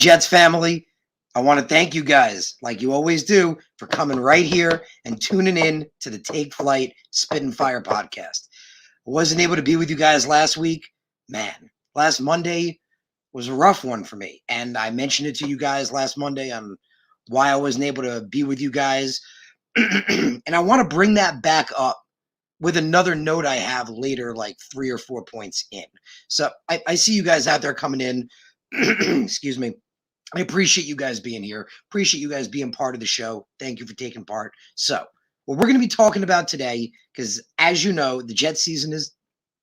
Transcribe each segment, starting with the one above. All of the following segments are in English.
Jets family, I want to thank you guys, like you always do, for coming right here and tuning in to the Take Flight Spit and Fire podcast. I wasn't able to be with you guys last week. Man, last Monday was a rough one for me. And I mentioned it to you guys last Monday on why I wasn't able to be with you guys. And I want to bring that back up with another note I have later, like 3 or 4 points in. So I see you guys out there coming in. Excuse me. I appreciate you guys being here. Appreciate you guys being part of the show. Thank you for taking part. So, what we're going to be talking about today, because as you know, the Jets season is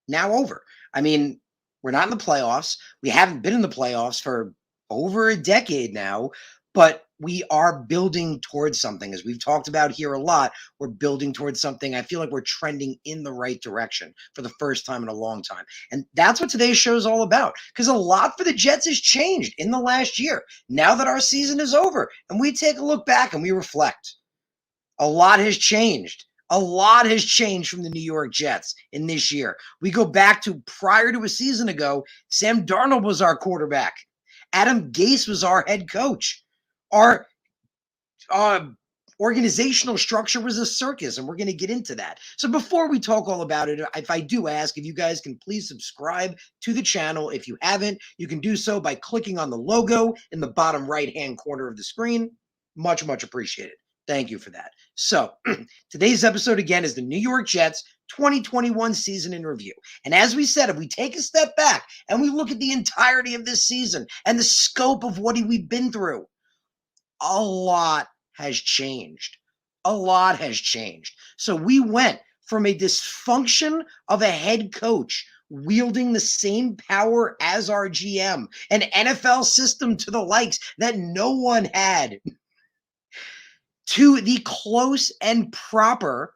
now over. I mean, we're not in the playoffs. We haven't been in the playoffs for over a decade now, but we are building towards something. As we've talked about here a lot, we're building towards something. I feel like we're trending in the right direction for the first time in a long time. And that's what today's show is all about, because a lot for the Jets has changed in the last year. Now that our season is over and we take a look back and we reflect, a lot has changed. A lot has changed from the New York Jets in this year. We go back to prior to a season ago, Sam Darnold was our quarterback. Adam Gase was our head coach. Our organizational structure was a circus, and we're going to get into that. So before we talk all about it, if I do ask if you guys can please subscribe to the channel. If you haven't, you can do so by clicking on the logo in the bottom right-hand corner of the screen. Much, much appreciated. Thank you for that. So today's episode, again, is the New York Jets 2021 season in review. And as we said, if we take a step back and we look at the entirety of this season and the scope of what we've been through, a lot has changed. A lot has changed. So we went from a dysfunction of a head coach wielding the same power as our GM, an NFL system to the likes that no one had, to the close and proper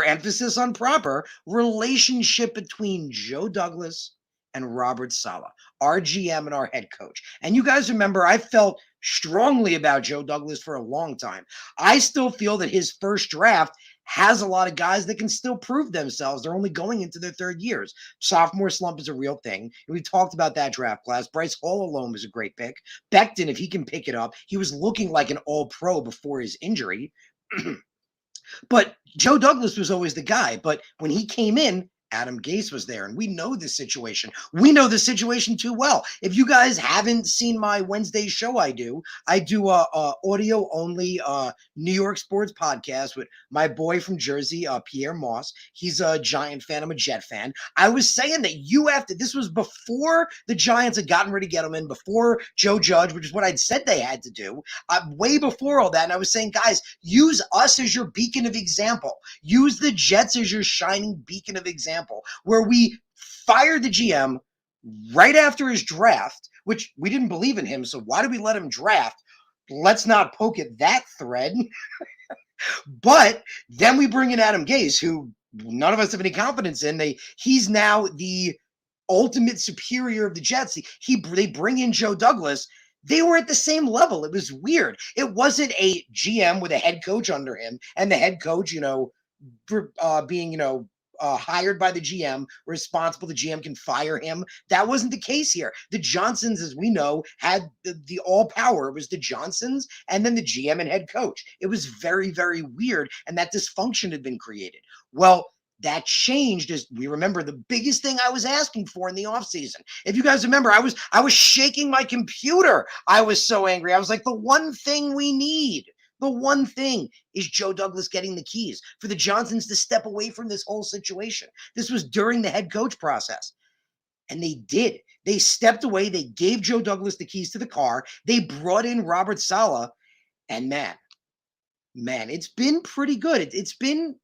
emphasis on proper relationship between Joe Douglas and Robert Saleh, our GM and our head coach. And you guys remember, I felt strongly about Joe Douglas for a long time. I still feel that his first draft has a lot of guys that can still prove themselves. They're only going into their third years. Sophomore slump is a real thing. And we talked about that draft class. Bryce Hall alone was a great pick. Becton, if he can pick it up, he was looking like an all-pro before his injury. But Joe Douglas was always the guy. But when he came in, Adam Gase was there, and we know this situation. We know the situation too well. If you guys haven't seen my Wednesday show, I do a audio only New York sports podcast with my boy from Jersey, Pierre Moss. He's a Giant fan. I'm a Jet fan. I was saying that this was before the Giants had gotten rid of Gettleman, before Joe Judge, which is what I'd said they had to do, way before all that. And I was saying, guys, use us as your beacon of example. Use the Jets as your shining beacon of example, where we fired the GM right after his draft, which we didn't believe in him. So why did we let him draft? Let's not poke at that thread. But then we bring in Adam Gase, who none of us have any confidence in. He's now the ultimate superior of the Jets. They bring in Joe Douglas. They were at the same level. It was weird. It wasn't a GM with a head coach under him, and the head coach, being, hired by the GM, responsible. The GM can fire him. That wasn't the case here. The Johnsons, as we know, had the all power. It was the Johnsons and then the GM and head coach. It was very, very weird, and that dysfunction had been created. Well, that changed, as we remember, the biggest thing I was asking for in the offseason. If you guys remember, I was shaking my computer. I was so angry. I was like, the one thing we need, the one thing is Joe Douglas getting the keys for the Johnsons to step away from this whole situation. This was during the head coach process. And they did. They stepped away. They gave Joe Douglas the keys to the car. They brought in Robert Saleh. And man, it's been pretty good. It's been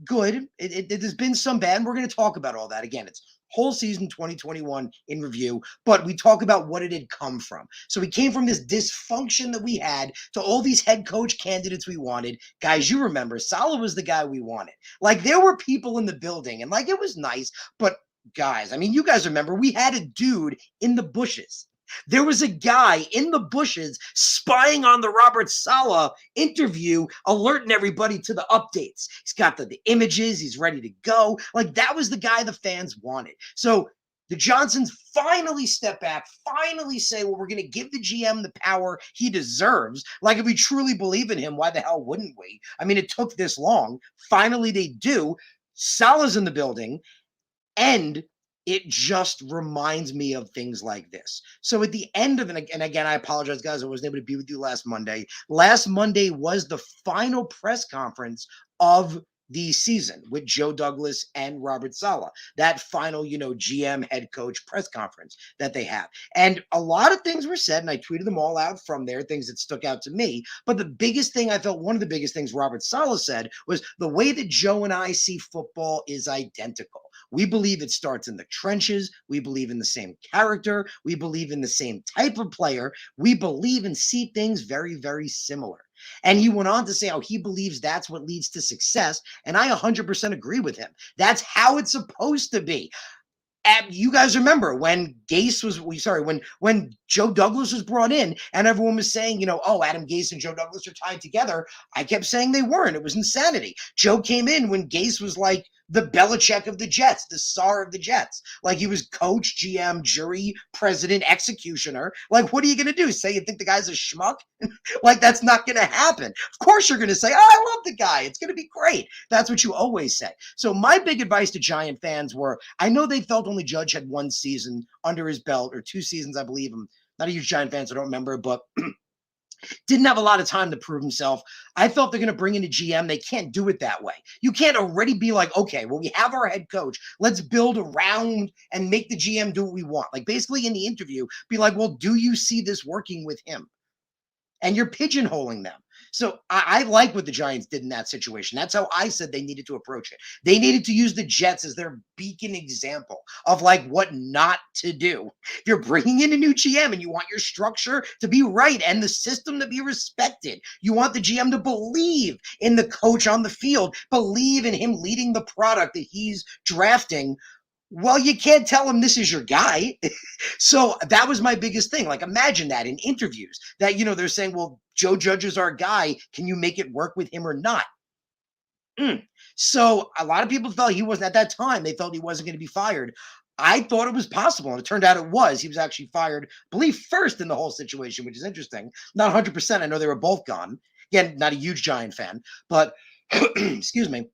good. There's been some bad. And we're going to talk about all that. Again, it's whole season 2021 in review, but we talk about what it had come from. So we came from this dysfunction that we had to all these head coach candidates we wanted. Guys, you remember, Saleh was the guy we wanted. Like, there were people in the building, and like, it was nice, but guys, I mean, you guys remember, we had a dude in the bushes. There was a guy in the bushes spying on the Robert Saleh interview, alerting everybody to the updates. He's got the images. He's ready to go. Like, that was the guy the fans wanted. So The Johnsons finally step back, finally say, well, we're going to give the GM the power he deserves. Like, if we truly believe in him, why the hell wouldn't we? I mean, it took this long. Finally, they do. Salah's in the building, and it just reminds me of things like this. So at the end of it, and again, I apologize, guys, I wasn't able to be with you last Monday. Last Monday was the final press conference of the season with Joe Douglas and Robert Saleh, that final, GM head coach press conference that they have. And a lot of things were said, and I tweeted them all out from there, things that stuck out to me. But the biggest thing, I felt one of the biggest things Robert Saleh said was the way that Joe and I see football is identical. We believe it starts in the trenches. We believe in the same character. We believe in the same type of player. We believe and see things very, very similar. And he went on to say how he believes that's what leads to success. And I 100% agree with him. That's how it's supposed to be. And you guys remember when when Joe Douglas was brought in and everyone was saying, Adam Gase and Joe Douglas are tied together. I kept saying they weren't. It was insanity. Joe came in when Gase was like the Belichick of the Jets, the czar of the Jets. Like, he was coach, GM, jury, president, executioner. Like, what are you going to do? Say you think the guy's a schmuck? Like, that's not going to happen. Of course you're going to say, I love the guy. It's going to be great. That's what you always say. So my big advice to Giant fans were, I know they felt only Judge had one season under his belt, or 2 seasons, I believe. I'm not a huge Giant fan, so I don't remember, but didn't have a lot of time to prove himself. I felt they're going to bring in a GM. They can't do it that way. You can't already be like, okay, well, we have our head coach. Let's build around and make the GM do what we want. Like, basically in the interview, be like, well, do you see this working with him? And you're pigeonholing them. So I like what the Giants did in that situation. That's how I said they needed to approach it. They needed to use the Jets as their beacon example of like what not to do. If you're bringing in a new GM and you want your structure to be right and the system to be respected, you want the GM to believe in the coach on the field, believe in him leading the product that he's drafting. Well, you can't tell him this is your guy. So that was my biggest thing. Like, imagine that in interviews that, they're saying, well, Joe Judge is our guy. Can you make it work with him or not? So a lot of people felt he wasn't at that time. They felt he wasn't going to be fired. I thought it was possible, and it turned out it was. He was actually fired, I believe, first in the whole situation, which is interesting. Not 100%. I know they were both gone. Again, not a huge Giant fan, but excuse me.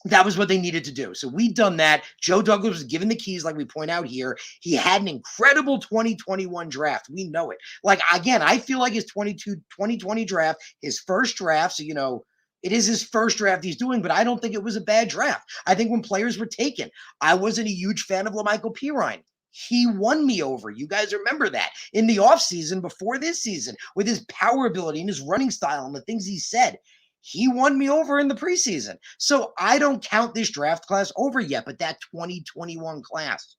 That was what they needed to do. So we'd done that. Joe Douglas was given the keys, like we point out here. He had an incredible 2021 draft. We know it. Like, again, I feel like his 2020 draft, his first draft, so, it is his first draft he's doing, but I don't think it was a bad draft. I think when players were taken, I wasn't a huge fan of LaMichael Pirine. He won me over. You guys remember that in the offseason before this season with his power ability and his running style and the things he said. He won me over in the preseason. So I don't count this draft class over yet, but that 2021 class,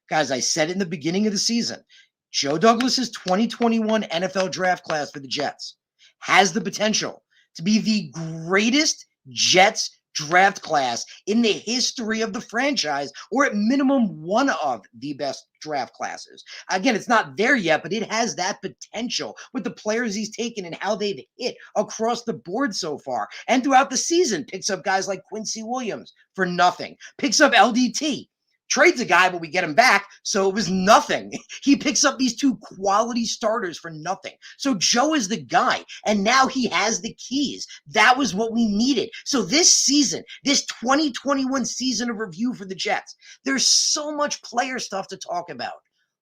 guys, I said in the beginning of the season, Joe Douglas's 2021 NFL draft class for the Jets has the potential to be the greatest Jets draft class in the history of the franchise, or at minimum one of the best draft classes. Again, it's not there yet, but it has that potential with the players he's taken and how they've hit across the board so far. And throughout the season, picks up guys like Quincy Williams for nothing, picks up LDT, trades a guy, but we get him back, so it was nothing. He picks up these 2 quality starters for nothing. So Joe is the guy, and now he has the keys. That was what we needed. So this season, this 2021 season of review for the Jets, there's so much player stuff to talk about.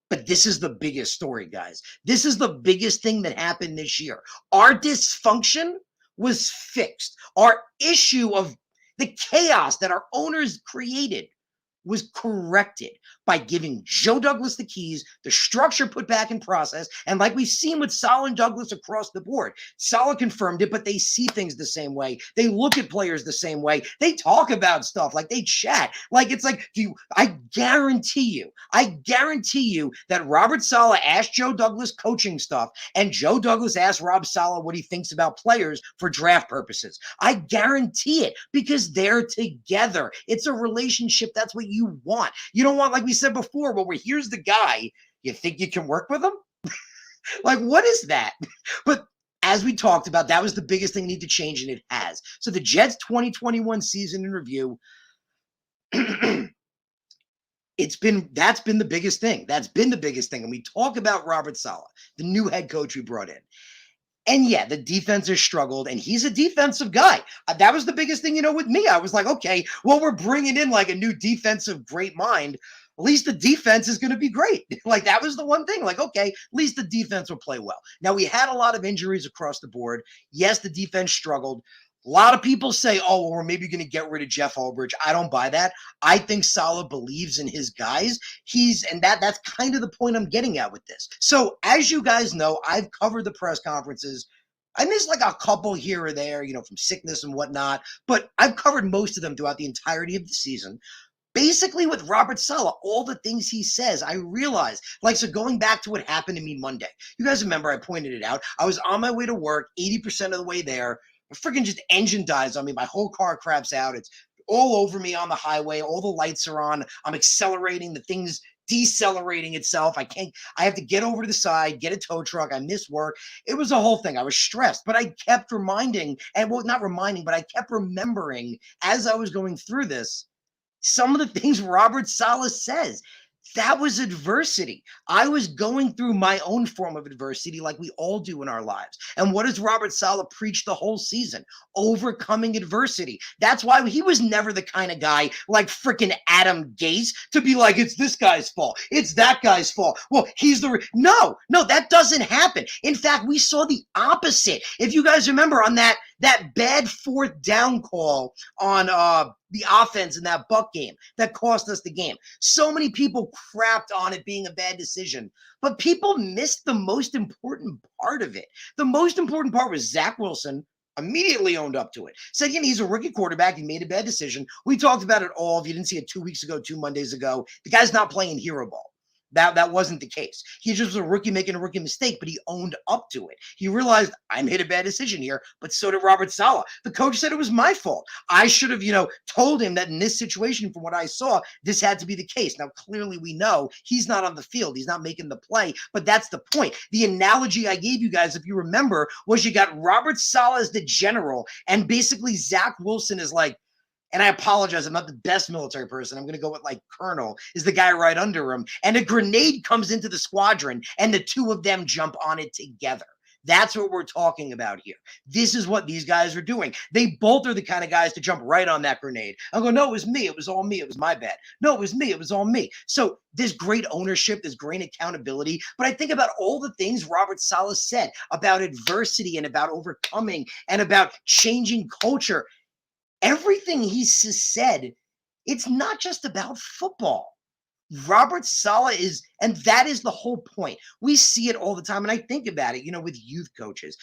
But this is the biggest story, guys. This is the biggest thing that happened this year. Our dysfunction was fixed. Our issue of the chaos that our owners created was corrected by giving Joe Douglas the keys, the structure put back in process, and like we've seen with Saleh and Douglas across the board. Saleh confirmed it, but they see things the same way. They look at players the same way. They talk about stuff, like they chat. Like, it's like, I guarantee you that Robert Saleh asked Joe Douglas coaching stuff, and Joe Douglas asked Rob Saleh what he thinks about players for draft purposes. I guarantee it, because they're together. It's a relationship. That's what you want. You don't want, like we said before, well, here's the guy. You think you can work with him? Like, what is that? But as we talked about, that was the biggest thing need to change, and it has. So the Jets 2021 season in review, That's been the biggest thing. That's been the biggest thing. And we talk about Robert Saleh, the new head coach we brought in. And yeah, the defense has struggled, and he's a defensive guy. That was the biggest thing, with me. I was like, okay, well, we're bringing in like a new defensive great mind. At least the defense is going to be great. Like, that was the one thing. Like, okay, at least the defense will play well. Now, we had a lot of injuries across the board. Yes, the defense struggled. A lot of people say, oh, well, we're maybe going to get rid of Jeff Ulbrich. I don't buy that. I think Saleh believes in his guys. That's kind of the point I'm getting at with this. So as you guys know, I've covered the press conferences. I missed like a couple here or there, from sickness and whatnot, but I've covered most of them throughout the entirety of the season. Basically, with Robert Saleh, all the things he says, I realized. So going back to what happened to me Monday, you guys remember I pointed it out. I was on my way to work, 80% of the way there. A freaking just engine dies on me. My whole car craps out. It's all over me on the highway. All the lights are on. I'm accelerating. The thing's decelerating itself. I have to get over to the side, get a tow truck. I miss work. It was a whole thing. I was stressed, but I kept not reminding, but I kept remembering as I was going through this, some of the things Robert Saleh says. That was adversity. I was going through my own form of adversity like we all do in our lives. And what does Robert Saleh preach the whole season? Overcoming adversity. That's why he was never the kind of guy like freaking Adam Gase to be like, it's this guy's fault. It's that guy's fault. Well, no, that doesn't happen. In fact, we saw the opposite. If you guys remember on that bad fourth down call on the offense in that Buck game that cost us the game. So many people crapped on it being a bad decision, but people missed the most important part of it. The most important part was Zach Wilson immediately owned up to it. Said, he's a rookie quarterback. He made a bad decision. We talked about it all. If you didn't see it 2 weeks ago, 2 Mondays ago, the guy's not playing hero ball. That wasn't the case. He just was a rookie making a rookie mistake, but he owned up to it. He realized I made a bad decision here, but so did Robert Saleh. The coach said it was my fault. I should have, told him that in this situation, from what I saw, this had to be the case. Now, clearly we know he's not on the field. He's not making the play, but that's the point. The analogy I gave you guys, if you remember, was you got Robert Saleh as the general, and basically Zach Wilson is like, and I apologize, I'm not the best military person. I'm going to go with like Colonel is the guy right under him. And a grenade comes into the squadron and the two of them jump on it together. That's what we're talking about here. This is what these guys are doing. They both are the kind of guys to jump right on that grenade. I'll go, no, it was me. It was all me. It was my bad. No, it was me. It was all me. So there's great ownership. There's great accountability. But I think about all the things Robert Saleh said about adversity and about overcoming and about changing culture. Everything he said, it's not just about football. Robert Saleh and that is the whole point. We see it all the time. And I think about it, with youth coaches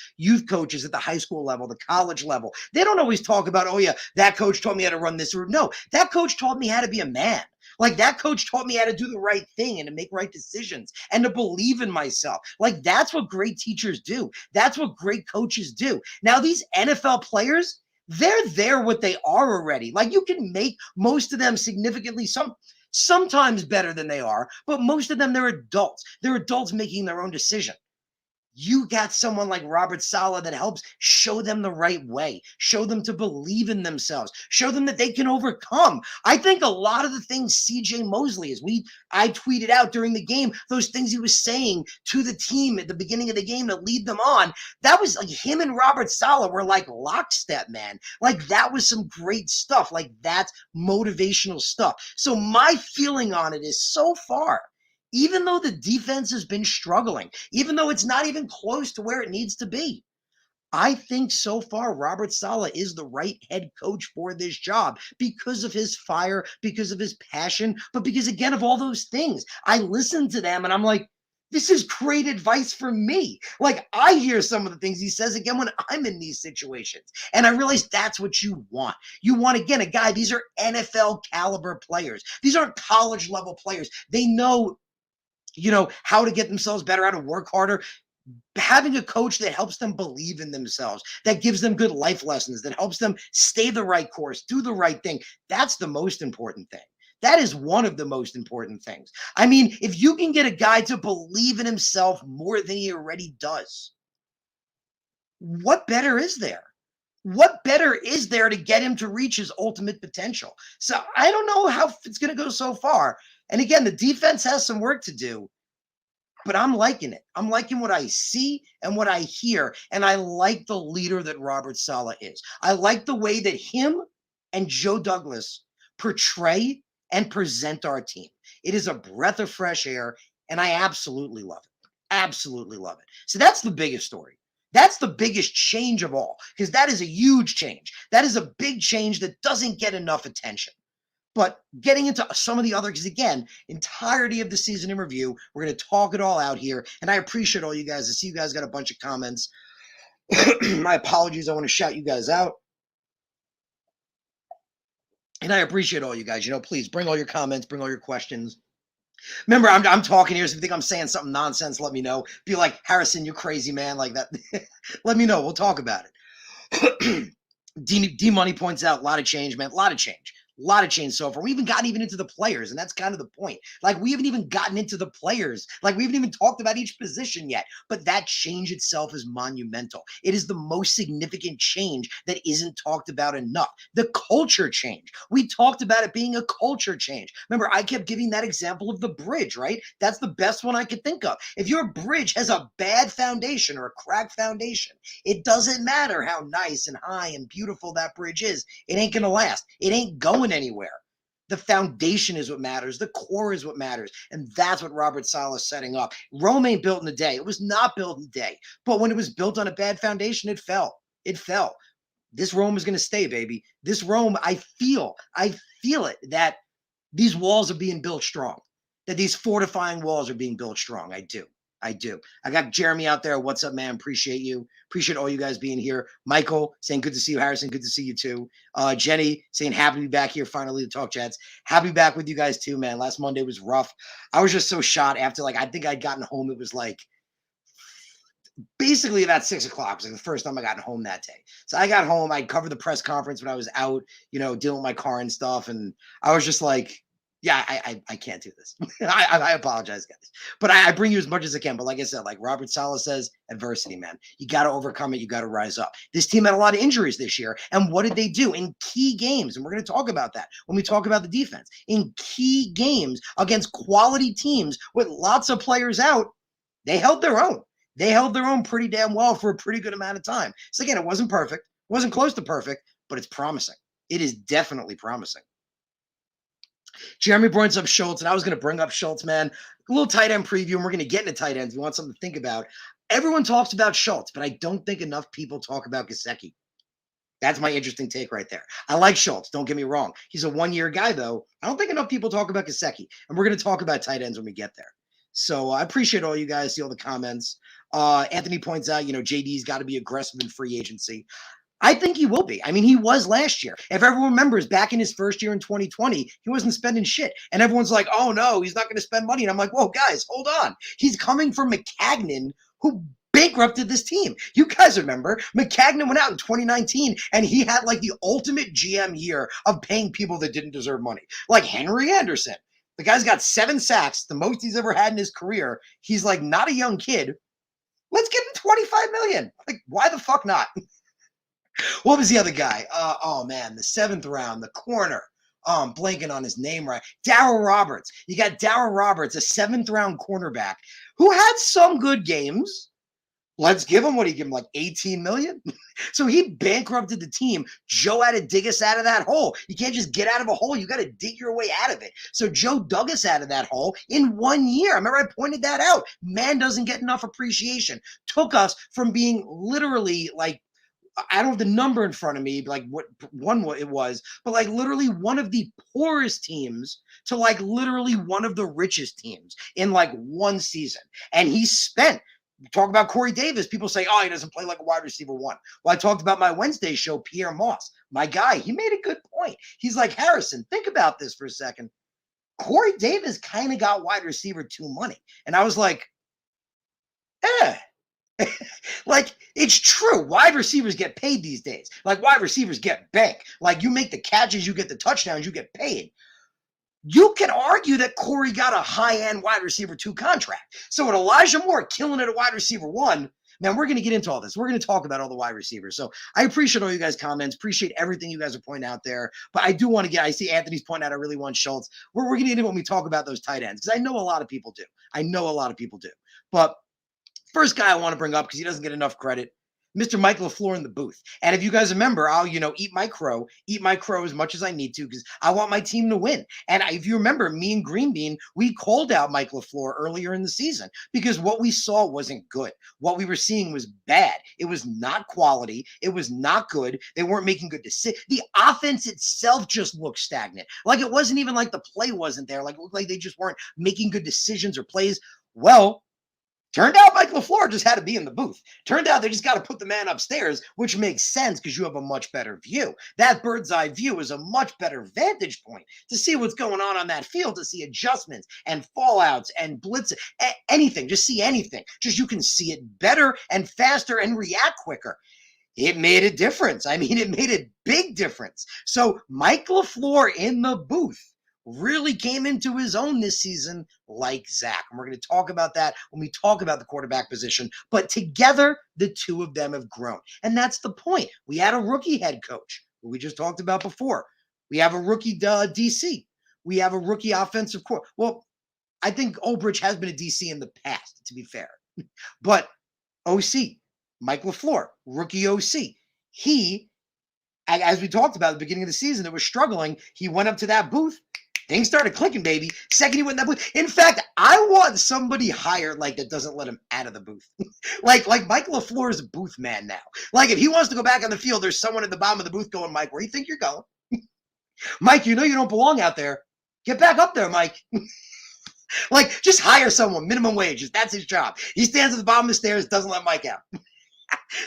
at the high school level, the college level. They don't always talk about, oh yeah, that coach taught me how to run this route. No, that coach taught me how to be a man. Like that coach taught me how to do the right thing and to make right decisions and to believe in myself. Like that's what great teachers do. That's what great coaches do. Now, these NFL players, they're there what they are already. Like you can make most of them significantly sometimes better than they are, but most of them, they're adults. They're adults making their own decision. You got someone like Robert Saleh that helps show them the right way, show them to believe in themselves, show them that they can overcome. I think a lot of the things CJ Mosley I tweeted out during the game, those things he was saying to the team at the beginning of the game to lead them on, that was like him and Robert Saleh were like lockstep, man. Like that was some great stuff. Like that's motivational stuff. So my feeling on it is so far, even though the defense has been struggling, even though it's not even close to where it needs to be, I think so far Robert Saleh is the right head coach for this job because of his fire, because of his passion, but because, again, of all those things. I listen to them and I'm like, this is great advice for me. Like I hear some of the things he says again when I'm in these situations. And I realize that's what you want. You want, again, a guy, these are NFL caliber players. These aren't college level players. They know how to get themselves better, how to work harder. Having a coach that helps them believe in themselves, that gives them good life lessons, that helps them stay the right course, do the right thing. That's the most important thing. That is one of the most important things. I mean, if you can get a guy to believe in himself more than he already does, what better is there? What better is there to get him to reach his ultimate potential? So I don't know how it's going to go so far. And again, the defense has some work to do, but I'm liking it. I'm liking what I see and what I hear. And I like the leader that Robert Saleh is. I like the way that him and Joe Douglas portray and present our team. It is a breath of fresh air, and I absolutely love it. Absolutely love it. So that's the biggest story. That's the biggest change of all, because that is a huge change. That is a big change that doesn't get enough attention. But getting into some of the other, because again, entirety of the season in review, we're going to talk it all out here. And I appreciate all you guys. I see you guys got a bunch of comments. My apologies. I want to shout you guys out. And I appreciate all you guys. Please bring all your comments, bring all your questions. Remember, I'm talking here, so if you think I'm saying something nonsense, let me know. Be like, Harrison, you're crazy, man, like that. Let me know. We'll talk about it. D Money points out, a lot of change, man. A lot of change. A lot of change so far. We haven't gotten even into the players, and that's kind of the point. Like, we haven't even gotten into the players. Like, we haven't even talked about each position yet. But that change itself is monumental. It is the most significant change that isn't talked about enough. The culture change. We talked about it being a culture change. Remember, I kept giving that example of the bridge, right? That's the best one I could think of. If your bridge has a bad foundation or a cracked foundation, it doesn't matter how nice and high and beautiful that bridge is. It ain't going to last. It ain't going anywhere. The foundation is what matters. The core is what matters. And that's what Robert Saleh is setting up. Rome ain't built in a day. It was not built in a day. But when it was built on a bad foundation, it fell. It fell. This Rome is going to stay, baby. This Rome, I feel it, that these walls are being built strong, that these fortifying walls are being built strong. I do. I got Jeremy out there. What's up, man? Appreciate you. Appreciate all you guys being here. Michael saying, good to see you. Harrison, good to see you too. Jenny saying, happy to be back here finally to talk chats. Happy to be back with you guys too, man. Last Monday was rough. I was just so shot after, I think I'd gotten home. It was basically about 6 o'clock. It was the first time I got home that day. So I got home. I covered the press conference when I was out, dealing with my car and stuff. And I was just like, yeah, I can't do this. I apologize, guys. But I bring you as much as I can. But like I said, like Robert Saleh says, adversity, man. You got to overcome it. You got to rise up. This team had a lot of injuries this year. And what did they do in key games? And we're going to talk about that when we talk about the defense. In key games against quality teams with lots of players out, they held their own. They held their own pretty damn well for a pretty good amount of time. So again, it wasn't perfect. It wasn't close to perfect, but it's promising. It is definitely promising. Jeremy brings up Schultz, and I was going to bring up Schultz, man. A little tight end preview, and we're going to get into tight ends. We want something to think about. Everyone talks about Schultz, but I don't think enough people talk about Gesicki. That's my interesting take right there. I like Schultz. Don't get me wrong. He's a one-year guy, though. I don't think enough people talk about Gesicki, and we're going to talk about tight ends when we get there. So I appreciate all you guys. See all the comments. Anthony points out, JD's got to be aggressive in free agency. I think he will be. I mean, he was last year. If everyone remembers, back in his first year in 2020, he wasn't spending shit. And everyone's like, oh, no, he's not going to spend money. And I'm like, whoa, guys, hold on. He's coming from McCagnon, who bankrupted this team. You guys remember, McCagnon went out in 2019, and he had the ultimate GM year of paying people that didn't deserve money. Like Henry Anderson. The guy's got 7 sacks, the most he's ever had in his career. He's not a young kid. Let's give him $25 million. Why the fuck not? What was the other guy? Oh, man, the 7th round, the corner. Oh, I'm blanking on his name right. Daryl Roberts. You got Daryl Roberts, a 7th round cornerback who had some good games. Let's give him, what did he give him, 18 million? So he bankrupted the team. Joe had to dig us out of that hole. You can't just get out of a hole. You got to dig your way out of it. So Joe dug us out of that hole in 1 year. I remember I pointed that out. Man doesn't get enough appreciation. Took us from being literally I don't have the number in front of me, what it was, but literally one of the poorest teams to literally one of the richest teams in one season. And he spent, talk about Corey Davis. People say, oh, he doesn't play like a wide receiver one. Well, I talked about my Wednesday show, Pierre Moss, my guy. He made a good point. He's like, Harrison, think about this for a second. Corey Davis kind of got wide receiver 2 money. And I was like, it's true. Wide receivers get paid these days. Wide receivers get bank. You make the catches, you get the touchdowns, you get paid. You can argue that Corey got a high-end wide receiver 2 contract. So with Elijah Moore killing it at wide receiver 1, Man, we're going to get into all this. We're going to talk about all the wide receivers. So I appreciate all you guys' comments. Appreciate everything you guys are pointing out there. But I do want to I see Anthony's pointing out I really want Schultz. We're going to get into when we talk about those tight ends because I know a lot of people do. But first guy I want to bring up because he doesn't get enough credit, Mr. Mike Lafleur in the booth. And if you guys remember, I'll, eat my crow as much as I need to because I want my team to win. And if you remember, me and Green Bean, we called out Mike Lafleur earlier in the season because what we saw wasn't good. What we were seeing was bad. It was not quality. It was not good. They weren't making good decisions. The offense itself just looked stagnant. Like it wasn't even like the play wasn't there. Like it looked like they just weren't making good decisions or plays. Well, turned out Mike Lafleur just had to be in the booth. Turned out they just got to put the man upstairs, which makes sense because you have a much better view. That bird's eye view is a much better vantage point to see what's going on that field, to see adjustments and fallouts and blitzes, anything. Just see anything. Just you can see it better and faster and react quicker. It made a difference. I mean, it made a big difference. So Mike Lafleur in the booth really came into his own this season like Zach. And we're going to talk about that when we talk about the quarterback position. But together, the two of them have grown. And that's the point. We had a rookie head coach, who we just talked about before. We have a rookie DC. We have a rookie offensive coordinator. Well, I think Olbrich has been a DC in the past, to be fair. But OC, Mike Lafleur, rookie OC. He, as we talked about at the beginning of the season, that was struggling. He went up to that booth. Things started clicking, baby. Second, he went in that booth. In fact, I want somebody hired that doesn't let him out of the booth. like Mike LaFleur is a booth man now. Like if he wants to go back on the field, there's someone at the bottom of the booth going, Mike, where do you think you're going? Mike, you know you don't belong out there. Get back up there, Mike. Just hire someone, minimum wage. That's his job. He stands at the bottom of the stairs, doesn't let Mike out.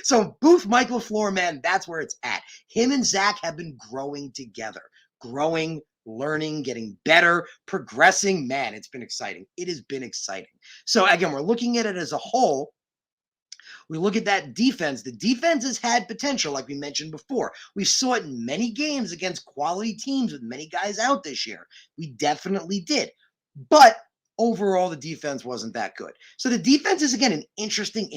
So booth Mike LaFleur, man, that's where it's at. Him and Zach have been growing together. Growing, learning, getting better, progressing. Man, it's been exciting. It has been exciting. So again, we're looking at it as a whole. We look at that defense. The defense has had potential, like we mentioned before. We saw it in many games against quality teams with many guys out this year. We definitely did. But overall, the defense wasn't that good. So the defense is, again, an interesting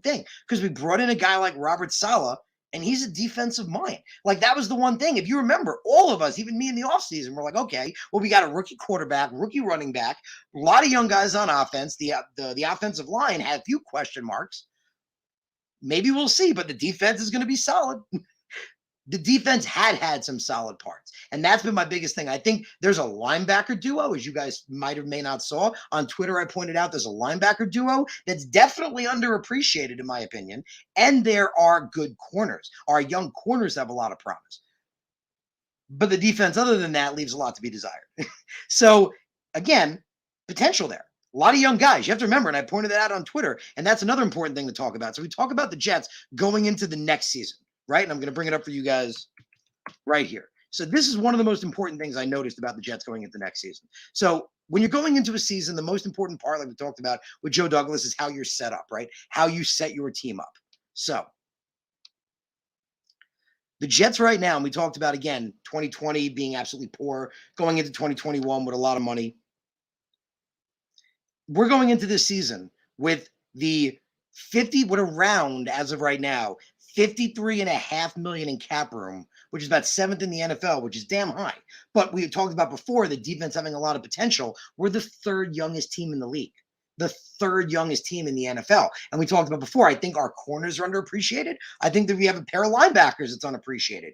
thing because we brought in a guy like Robert Saleh, and he's a defensive mind. That was the one thing. If you remember, all of us, even me in the offseason, we're like, okay, well, we got a rookie quarterback, rookie running back, a lot of young guys on offense. The offensive line had a few question marks. Maybe we'll see, but the defense is going to be solid. The defense had some solid parts. And that's been my biggest thing. I think there's a linebacker duo, as you guys might or may not saw. On Twitter, I pointed out there's a linebacker duo that's definitely underappreciated, in my opinion. And there are good corners. Our young corners have a lot of promise. But the defense, other than that, leaves a lot to be desired. So, again, potential there. A lot of young guys. You have to remember, and I pointed that out on Twitter, and that's another important thing to talk about. So we talk about the Jets going into the next season. Right? And I'm going to bring it up for you guys right here. So this is one of the most important things I noticed about the Jets going into next season. So when you're going into a season, the most important part, like we talked about with Joe Douglas, is how you're set up, right? How you set your team up. So the Jets right now, and we talked about, again, 2020 being absolutely poor, going into 2021 with a lot of money. We're going into this season with the around, as of right now, $53.5 million in cap room, which is about 7th in the NFL, which is damn high. But we had talked about before the defense having a lot of potential. We're the third youngest team in the league, the third youngest team in the NFL. And we talked about before, I think our corners are underappreciated. I think that we have a pair of linebackers that's unappreciated.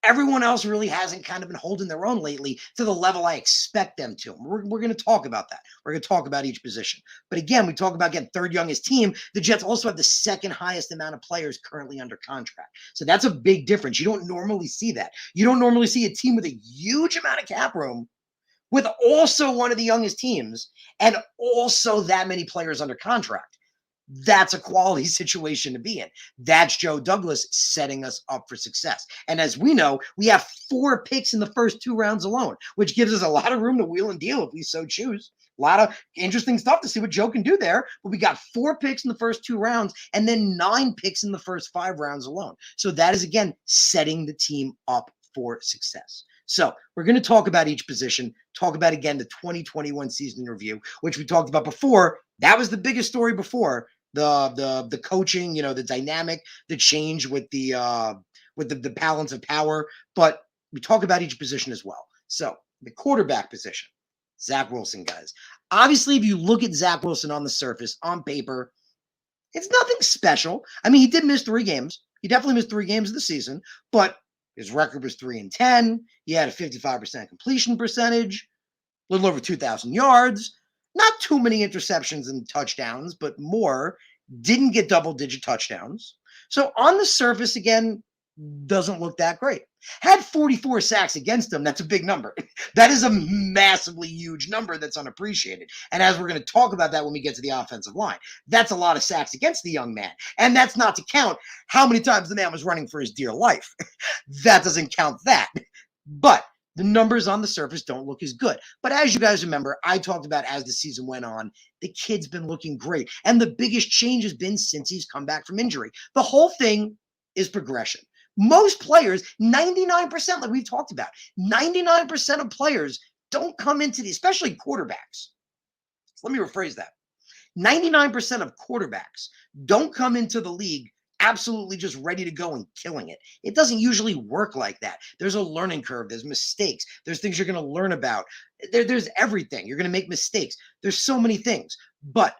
Everyone else really hasn't kind of been holding their own lately to the level I expect them to. We're going to talk about that. We're going to talk about each position. But again, we talk about, again, third youngest team. The Jets also have the second highest amount of players currently under contract. So that's a big difference. You don't normally see that. You don't normally see a team with a huge amount of cap room with also one of the youngest teams and also that many players under contract. That's a quality situation to be in. That's Joe Douglas setting us up for success. And as we know, we have 4 picks in the first 2 rounds alone, which gives us a lot of room to wheel and deal if we so choose. A lot of interesting stuff to see what Joe can do there. But we got 4 picks in the first 2 rounds and then 9 picks in the first 5 rounds alone. So that is, again, setting the team up for success. So we're going to talk about each position, talk about, again, the 2021 season review, which we talked about before. That was the biggest story before. the coaching, the dynamic, the change with the balance of power. But we talk about each position as well. So the quarterback position, Zach Wilson, guys. Obviously, if you look at Zach Wilson on the surface, on paper, it's nothing special. I mean, he did miss 3 games. He definitely missed 3 games of the season, but his record was 3-10. He had a 55% completion percentage, a little over 2,000 yards, not too many interceptions and touchdowns, but more. Didn't get double-digit touchdowns. So on the surface, again, doesn't look that great. Had 44 sacks against him. That's a big number. That is a massively huge number that's unappreciated. And as we're going to talk about that when we get to the offensive line, that's a lot of sacks against the young man. And that's not to count how many times the man was running for his dear life. That doesn't count that. But the numbers on the surface don't look as good. But as you guys remember, I talked about as the season went on, the kid's been looking great. And the biggest change has been since he's come back from injury. The whole thing is progression. Most players, 99%, like we've talked about, 99% of players don't come into the, especially quarterbacks. So let me rephrase that. 99% of quarterbacks don't come into the league absolutely just ready to go and killing it. It doesn't usually work like that. There's a learning curve. There's mistakes. There's things you're going to learn about. There's everything. You're going to make mistakes. There's so many things. But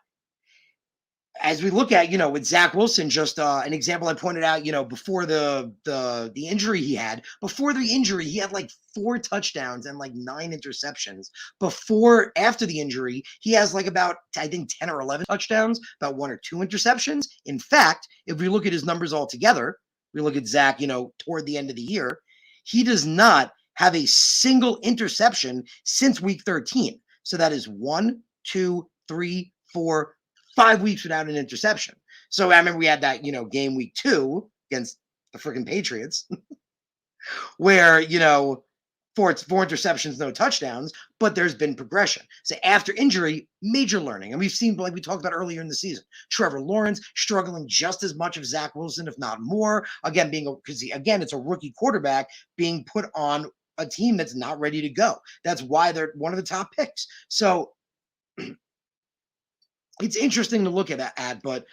as we look at, with Zach Wilson, just an example I pointed out, before the injury he had, he had like 4 touchdowns and like 9 interceptions. After the injury, he has like about, I think, 10 or 11 touchdowns, about 1 or 2 interceptions. In fact, if we look at his numbers all together, we look at Zach, toward the end of the year, he does not have a single interception since week 13. So that is 1, 2, 3, 4, 5 weeks without an interception. So I remember we had that, game week 2 against the freaking Patriots where, 4 interceptions, no touchdowns, but there's been progression. So after injury, major learning. And we've seen, like we talked about earlier in the season, Trevor Lawrence struggling just as much as Zach Wilson, if not more. Again, it's a rookie quarterback being put on a team that's not ready to go. That's why they're one of the top picks. So it's interesting to look at that, but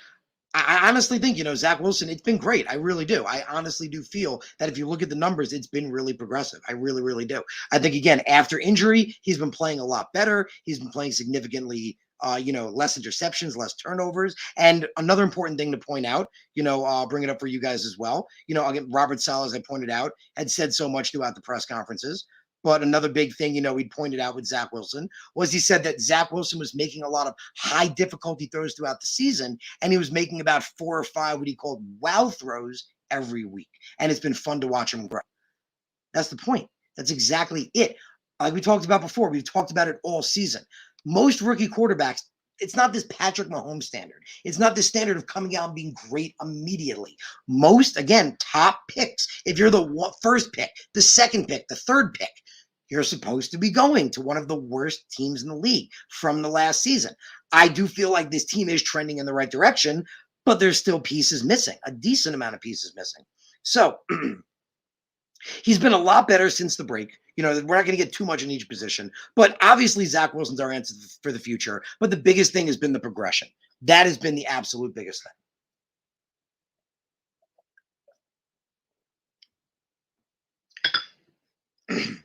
I honestly think, Zach Wilson, it's been great. I really do. I honestly do feel that if you look at the numbers, it's been really progressive. I really, really do. I think, again, after injury, he's been playing a lot better. He's been playing significantly, less interceptions, less turnovers. And another important thing to point out, I'll bring it up for you guys as well. Again, Robert Saleh, as I pointed out, had said so much throughout the press conferences. But another big thing, we pointed out with Zach Wilson was he said that Zach Wilson was making a lot of high difficulty throws throughout the season, and he was making about 4 or 5 what he called wow throws every week. And it's been fun to watch him grow. That's the point. That's exactly it. Like we talked about before, we've talked about it all season. Most rookie quarterbacks, it's not this Patrick Mahomes standard. It's not the standard of coming out and being great immediately. Most, again, top picks. If you're the first pick, the second pick, the third pick, you're supposed to be going to one of the worst teams in the league from the last season. I do feel like this team is trending in the right direction, but there's still pieces missing, a decent amount of pieces missing. So he's been a lot better since the break. We're not going to get too much in each position, but obviously Zach Wilson's our answer for the future. But the biggest thing has been the progression. That has been the absolute biggest thing.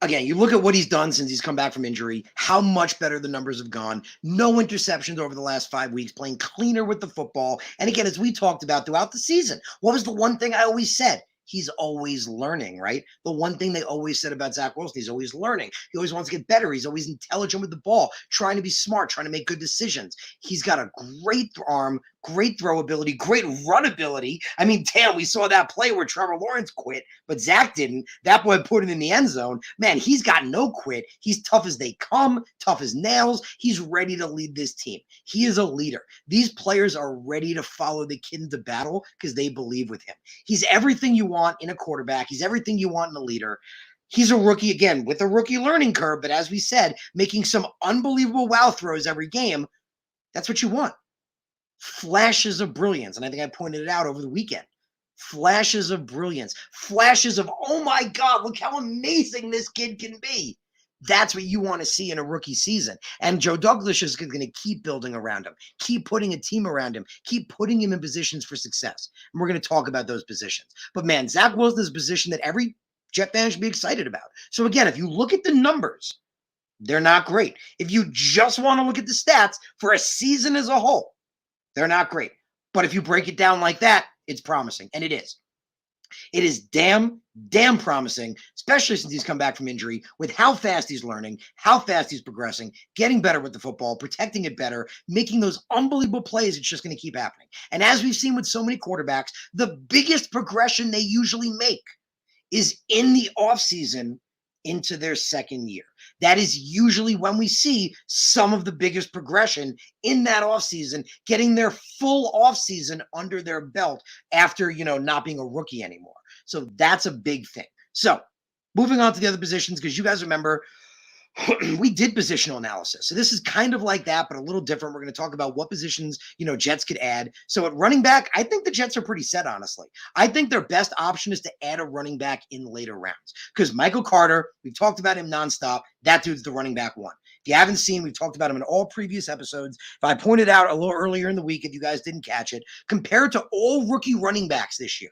Again, you look at what he's done since he's come back from injury, how much better the numbers have gone. No interceptions over the last 5 weeks, playing cleaner with the football. And again, as we talked about throughout the season, what was the one thing I always said? He's always learning, right? The one thing they always said about Zach Wilson, he's always learning. He always wants to get better. He's always intelligent with the ball, trying to be smart, trying to make good decisions. He's got a great arm, great throw ability, great run ability. I mean, damn, we saw that play where Trevor Lawrence quit, but Zach didn't. That boy put it in the end zone. Man, he's got no quit. He's tough as they come, tough as nails. He's ready to lead this team. He is a leader. These players are ready to follow the kid into battle because they believe with him. He's everything you want in a quarterback. He's everything you want in a leader. He's a rookie, again, with a rookie learning curve, but as we said, making some unbelievable wow throws every game. That's what you want. Flashes of brilliance. And I think I pointed it out over the weekend. Flashes of brilliance. Flashes of, oh my God, look how amazing this kid can be. That's what you want to see in a rookie season. And Joe Douglas is going to keep building around him, keep putting a team around him, keep putting him in positions for success. And we're going to talk about those positions. But man, Zach Wilson is a position that every Jet fan should be excited about. So again, if you look at the numbers, they're not great. If you just want to look at the stats for a season as a whole, they're not great. But if you break it down like that, it's promising. And it is. It is damn promising, especially since he's come back from injury, with how fast he's learning, how fast he's progressing, getting better with the football, protecting it better, making those unbelievable plays. It's just going to keep happening. And as we've seen with so many quarterbacks, the biggest progression they usually make is in the offseason into their second year. That is usually when we see some of the biggest progression in that offseason, getting their full offseason under their belt after, not being a rookie anymore. So that's a big thing. So moving on to the other positions, because you guys remember we did positional analysis. So this is kind of like that, but a little different. We're going to talk about what positions, Jets could add. So at running back, I think the Jets are pretty set, honestly. I think their best option is to add a running back in later rounds because Michael Carter, we've talked about him nonstop. That dude's the running back one. If you haven't seen, we've talked about him in all previous episodes. If I pointed out a little earlier in the week, if you guys didn't catch it, compared to all rookie running backs this year,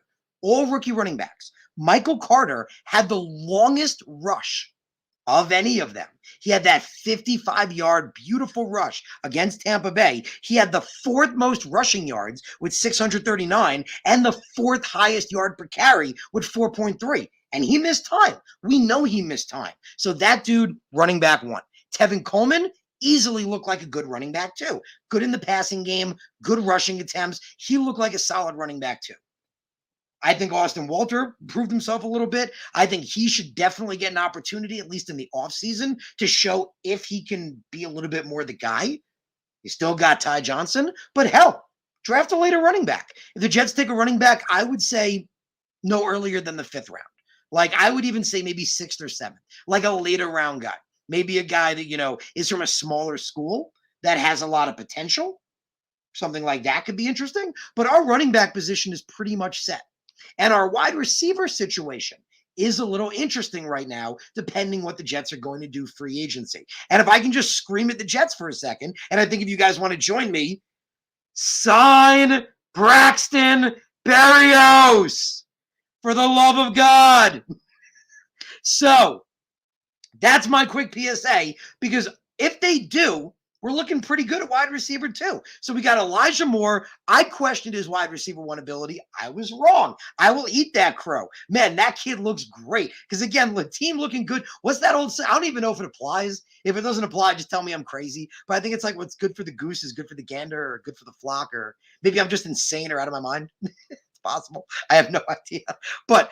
Michael Carter had the longest rush of any of them. He had that 55-yard beautiful rush against Tampa Bay. He had the fourth most rushing yards with 639 and the fourth highest yard per carry with 4.3. And he missed time. We know he missed time. So that dude, running back one. Tevin Coleman easily looked like a good running back too. Good in the passing game, good rushing attempts. He looked like a solid running back too. I think Austin Walter proved himself a little bit. I think he should definitely get an opportunity, at least in the offseason, to show if he can be a little bit more the guy. You still got Ty Johnson, but hell, draft a later running back. If the Jets take a running back, I would say no earlier than the 5th round. Like I would even say maybe 6th or 7th, like a later round guy. Maybe a guy that, is from a smaller school that has a lot of potential. Something like that could be interesting. But our running back position is pretty much set. And our wide receiver situation is a little interesting right now, depending what the Jets are going to do free agency. And if I can just scream at the Jets for a second, and I think if you guys want to join me, sign Braxton Barrios for the love of God. So that's my quick PSA, because if they do, we're looking pretty good at wide receiver too. So we got Elijah Moore. I questioned his wide receiver one ability. I was wrong. I will eat that crow. Man, that kid looks great. Because again, the team looking good. What's that old saying? I don't even know if it applies. If it doesn't apply, just tell me I'm crazy. But I think it's like what's good for the goose is good for the gander or good for the flock. Or maybe I'm just insane or out of my mind. It's possible. I have no idea. But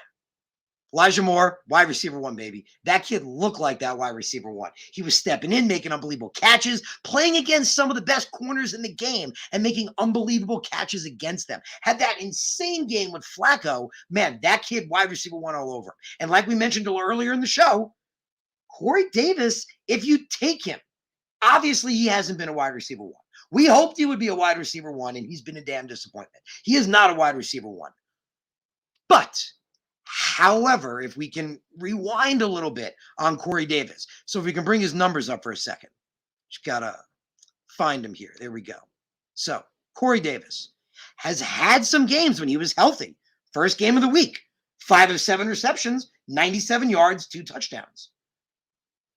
Elijah Moore, wide receiver one, baby. That kid looked like that wide receiver one. He was stepping in, making unbelievable catches, playing against some of the best corners in the game and making unbelievable catches against them. Had that insane game with Flacco. Man, that kid, wide receiver one all over. And like we mentioned earlier in the show, Corey Davis, if you take him, obviously he hasn't been a wide receiver one. We hoped he would be a wide receiver one, and he's been a damn disappointment. He is not a wide receiver one. But however, if we can rewind a little bit on Corey Davis, so if we can bring his numbers up for a second, just gotta find him here. There we go. So Corey Davis has had some games when he was healthy. First game of the week, 5 of 7 receptions, 97 yards, 2 touchdowns.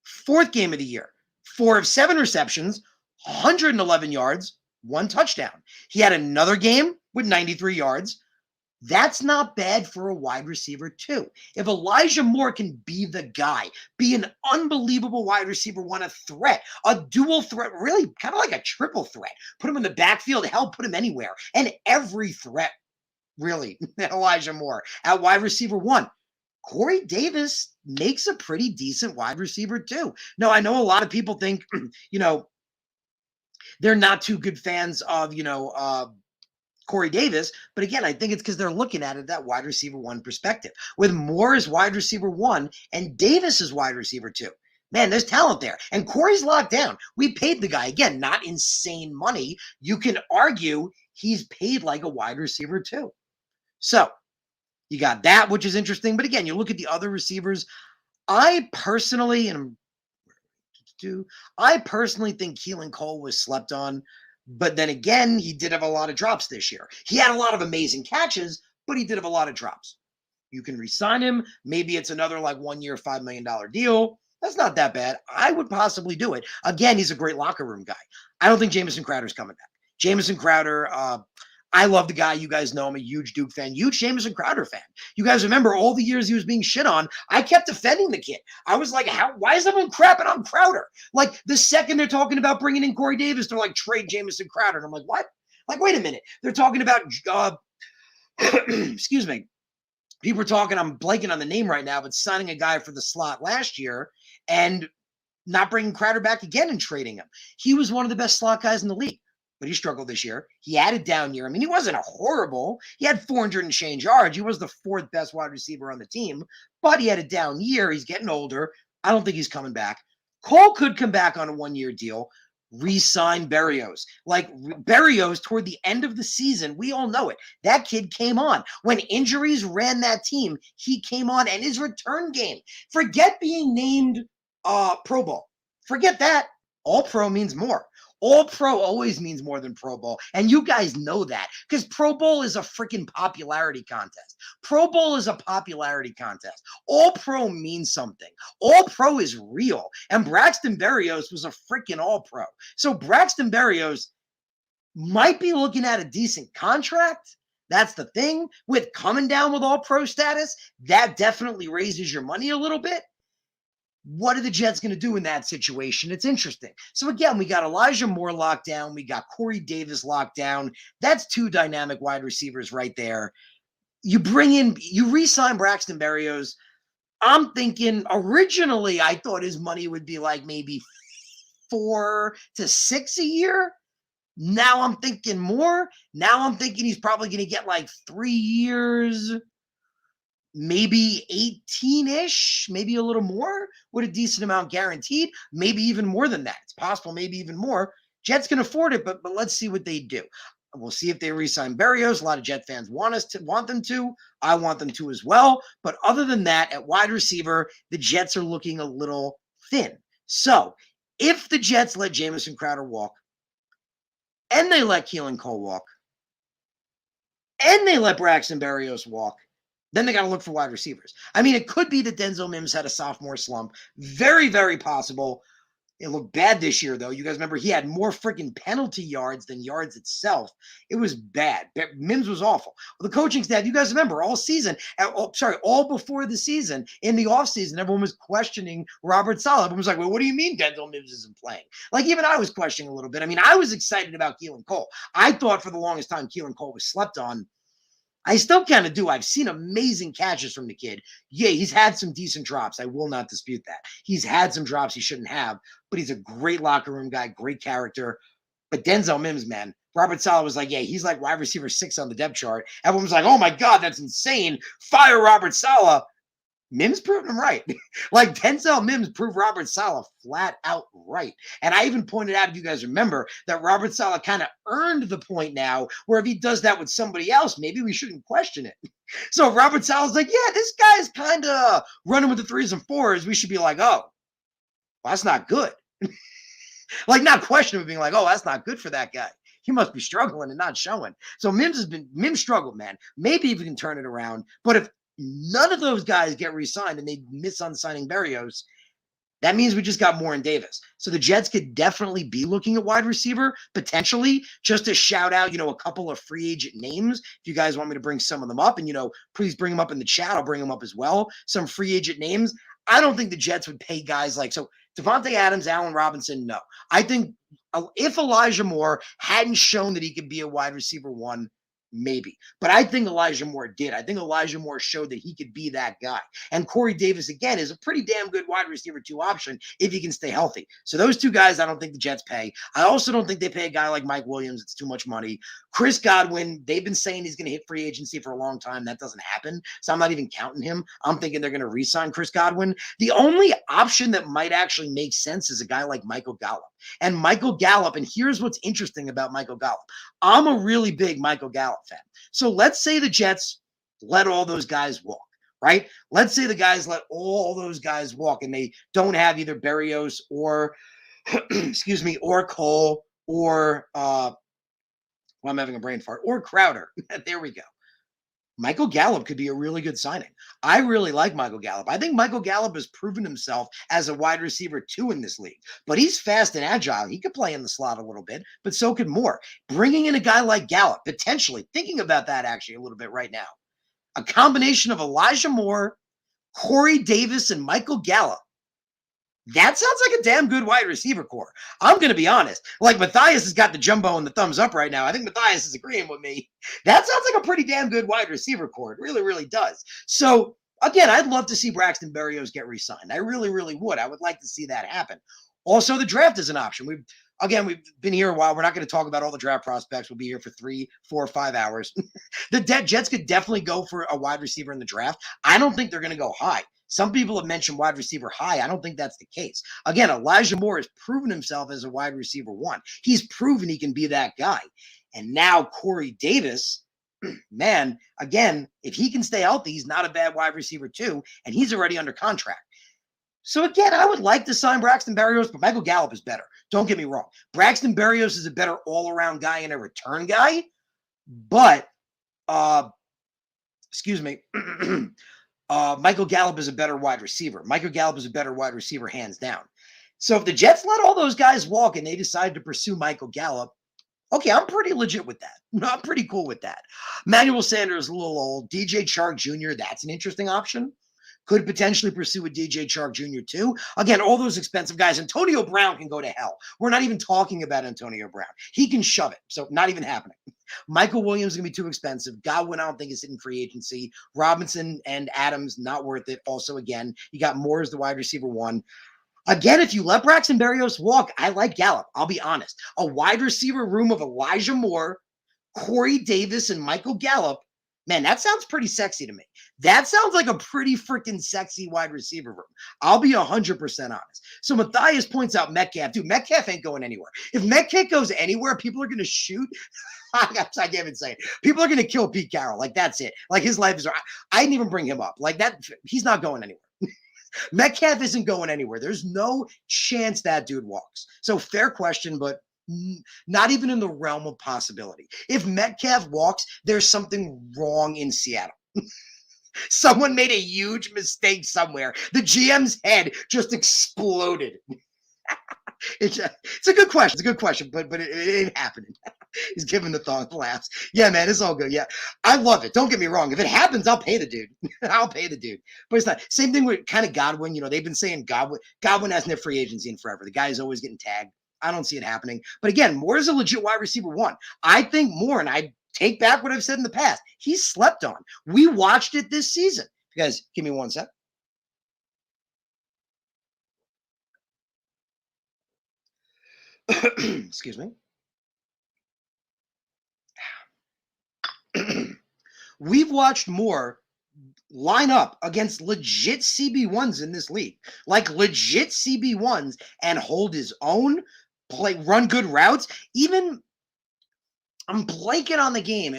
Fourth game of the year, 4 of 7 receptions, 111 yards, 1 touchdown. He had another game with 93 yards. That's not bad for a wide receiver too. If Elijah Moore can be the guy, be an unbelievable wide receiver one, a threat, a dual threat, really kind of like a triple threat. Put him in the backfield, hell, put him anywhere. And every threat, really, Elijah Moore at wide receiver one. Corey Davis makes a pretty decent wide receiver too. Now, I know a lot of people think, they're not too good fans of, Corey Davis, but again, I think it's because they're looking at it that wide receiver one perspective. With Moore as wide receiver one and Davis as wide receiver two. Man, there's talent there. And Corey's locked down. We paid the guy. Again, not insane money. You can argue he's paid like a wide receiver too. So you got that, which is interesting. But again, you look at the other receivers. I personally, and to. I personally think Keelan Cole was slept on, but then again, he did have a lot of drops this year. He had a lot of amazing catches, but he did have a lot of drops. You can re-sign him. Maybe it's another like 1 year, $5 million deal. That's not that bad. I would possibly do it. Again, he's a great locker room guy. I don't think Jameson Crowder's coming back. Jameson Crowder, I love the guy. You guys know I'm a huge Duke fan, huge Jameson Crowder fan. You guys remember all the years he was being shit on. I kept defending the kid. I was like, why is everyone crapping on Crowder? Like the second they're talking about bringing in Corey Davis, they're like, trade Jameson Crowder. And I'm like, what? Like, wait a minute. They're talking about, excuse me. People are talking, I'm blanking on the name right now, but signing a guy for the slot last year and not bringing Crowder back again and trading him. He was one of the best slot guys in the league, but he struggled this year. He had a down year. I mean, he wasn't a horrible. He had 400 and change yards. He was the fourth best wide receiver on the team, but he had a down year. He's getting older. I don't think he's coming back. Cole could come back on a 1-year deal. Re-sign Barrios. Like Barrios toward the end of the season, we all know it. That kid came on. When injuries ran that team, he came on, and his return game. Forget being named Pro Bowl. Forget that. All Pro means more. All Pro always means more than Pro Bowl. And you guys know that because Pro Bowl is a freaking popularity contest. Pro Bowl is a popularity contest. All Pro means something. All Pro is real. And Braxton Barrios was a freaking All Pro. So Braxton Barrios might be looking at a decent contract. That's the thing with coming down with All Pro status. That definitely raises your money a little bit. What are the Jets going to do in that situation? It's interesting. So again, we got Elijah Moore locked down. We got Corey Davis locked down. That's 2 dynamic wide receivers right there. You re-sign Braxton Barrios. I'm thinking originally I thought his money would be like maybe 4 to 6 a year. Now I'm thinking more. Now I'm thinking he's probably going to get like 3 years, maybe 18-ish, maybe a little more with a decent amount guaranteed, maybe even more than that. It's possible, maybe even more. Jets can afford it, but let's see what they do. We'll see if they re-sign Barrios. A lot of Jet fans want them to. I want them to as well. But other than that, at wide receiver, the Jets are looking a little thin. So if the Jets let Jameson Crowder walk, and they let Keelan Cole walk, and they let Braxton Barrios walk, then they got to look for wide receivers. I mean, it could be that Denzel Mims had a sophomore slump. Very, very possible. It looked bad this year, though. You guys remember he had more freaking penalty yards than yards itself. It was bad. Mims was awful. Well, the coaching staff, you guys remember all season, all before the season, in the offseason, everyone was questioning Robert Saleh. Everyone was like, well, what do you mean Denzel Mims isn't playing? Like, even I was questioning a little bit. I mean, I was excited about Keelan Cole. I thought for the longest time Keelan Cole was slept on. I still kind of do. I've seen amazing catches from the kid. Yeah, he's had some decent drops. I will not dispute that. He's had some drops he shouldn't have, but he's a great locker room guy, great character. But Denzel Mims, man, Robert Saleh was like, yeah, he's like wide receiver 6 on the depth chart. Everyone was like, oh my God, that's insane. Fire Robert Saleh. Mims proved him right. Like Denzel Mims proved Robert Saleh flat out right. And I even pointed out, if you guys remember, that Robert Saleh kind of earned the point now where if he does that with somebody else, maybe we shouldn't question it. So Robert Saleh's like, yeah, this guy's kind of running with the 3s and 4s. We should be like, oh, well, that's not good. Like not question him, being like, oh, that's not good for that guy. He must be struggling and not showing. So Mims struggled, man. Maybe if he can turn it around. But if none of those guys get re-signed and they miss on signing Barrios, that means we just got Moore and Davis. So the Jets could definitely be looking at wide receiver, potentially, just to shout out, a couple of free agent names. If you guys want me to bring some of them up, and, please bring them up in the chat. I'll bring them up as well. Some free agent names. I don't think the Jets would pay guys like, so Devontae Adams, Allen Robinson, no. I think if Elijah Moore hadn't shown that he could be a wide receiver 1, maybe. But I think Elijah Moore did. I think Elijah Moore showed that he could be that guy. And Corey Davis, again, is a pretty damn good wide receiver 2 option if he can stay healthy. So those 2 guys, I don't think the Jets pay. I also don't think they pay a guy like Mike Williams. It's too much money. Chris Godwin, they've been saying he's going to hit free agency for a long time. That doesn't happen. So I'm not even counting him. I'm thinking they're going to re-sign Chris Godwin. The only option that might actually make sense is a guy like Michael Gallup. And Michael Gallup, and here's what's interesting about Michael Gallup. I'm a really big Michael Gallup fan. So let's say the Jets let all those guys walk, right? Let's say the guys let all those guys walk and they don't have either Barrios or, excuse me, or Cole or, well, I'm having a brain fart, or Crowder. There we go. Michael Gallup could be a really good signing. I really like Michael Gallup. I think Michael Gallup has proven himself as a wide receiver too in this league, but he's fast and agile. He could play in the slot a little bit, but so could Moore. Bringing in a guy like Gallup, potentially thinking about that actually a little bit right now. A combination of Elijah Moore, Corey Davis, and Michael Gallup. That sounds like a damn good wide receiver core. I'm going to be honest. Like Matthias has got the jumbo and the thumbs up right now. I think Matthias is agreeing with me. That sounds like a pretty damn good wide receiver core. It really, really does. So again, I'd love to see Braxton Barrios get re-signed. I really, really would. I would like to see that happen. Also, the draft is an option. We've been here a while. We're not going to talk about all the draft prospects. We'll be here for 3, 4, 5 hours. The Jets could definitely go for a wide receiver in the draft. I don't think they're going to go high. Some people have mentioned wide receiver high. I don't think that's the case. Again, Elijah Moore has proven himself as a wide receiver one. He's proven he can be that guy. And now Corey Davis, man, again, if he can stay healthy, he's not a bad wide receiver too, and he's already under contract. So again, I would like to sign Braxton Barrios, but Michael Gallup is better. Don't get me wrong. Braxton Barrios is a better all-around guy and a return guy, but excuse me. Michael Gallup is a better wide receiver. Michael Gallup is a better wide receiver, hands down. So if the Jets let all those guys walk and they decide to pursue Michael Gallup, okay, I'm pretty legit with that. I'm pretty cool with that. Manuel Sanders is a little old. DJ Chark Jr., that's an interesting option. Could potentially pursue a DJ Chark Jr. too. Again, all those expensive guys. Antonio Brown can go to hell. We're not even talking about Antonio Brown. He can shove it. So not even happening. Michael Williams is going to be too expensive. Godwin, I don't think is hitting free agency. Robinson and Adams, not worth it. Also, again, you got Moore as the wide receiver one. Again, if you let Braxton Barrios walk, I like Gallup. I'll be honest. A wide receiver room of Elijah Moore, Corey Davis, and Michael Gallup. Man, that sounds pretty sexy to me. That sounds like a pretty freaking sexy wide receiver room. I'll be 100% honest. So Matthias points out Metcalf. Dude, Metcalf ain't going anywhere. If Metcalf goes anywhere, people are going to shoot. I can't even say it. People are going to kill Pete Carroll. Like, that's it. Like, his life is... I didn't even bring him up. Like, that. He's not going anywhere. Metcalf isn't going anywhere. There's no chance that dude walks. So fair question, but not even in the realm of possibility. If Metcalf walks, there's something wrong in Seattle. Someone made a huge mistake somewhere. The GM's head just exploded. It's a good question. It's a good question, but it ain't happening. He's giving the thought laughs. Yeah, man, it's all good. Yeah, I love it. Don't get me wrong. If it happens, I'll pay the dude. I'll pay the dude. But it's not. Same thing with kind of Godwin. You know, they've been saying Godwin hasn't had free agency in forever. The guy is always getting tagged. I don't see it happening. But again, Moore is a legit wide receiver one. I think Moore, and I take back what I've said in the past, he's slept on. We watched it this season. You guys, give me one sec. Excuse me. We've watched Moore line up against legit CB1s in this league, like legit CB1s, and hold his own, run good routes. Even, I'm blanking on the game.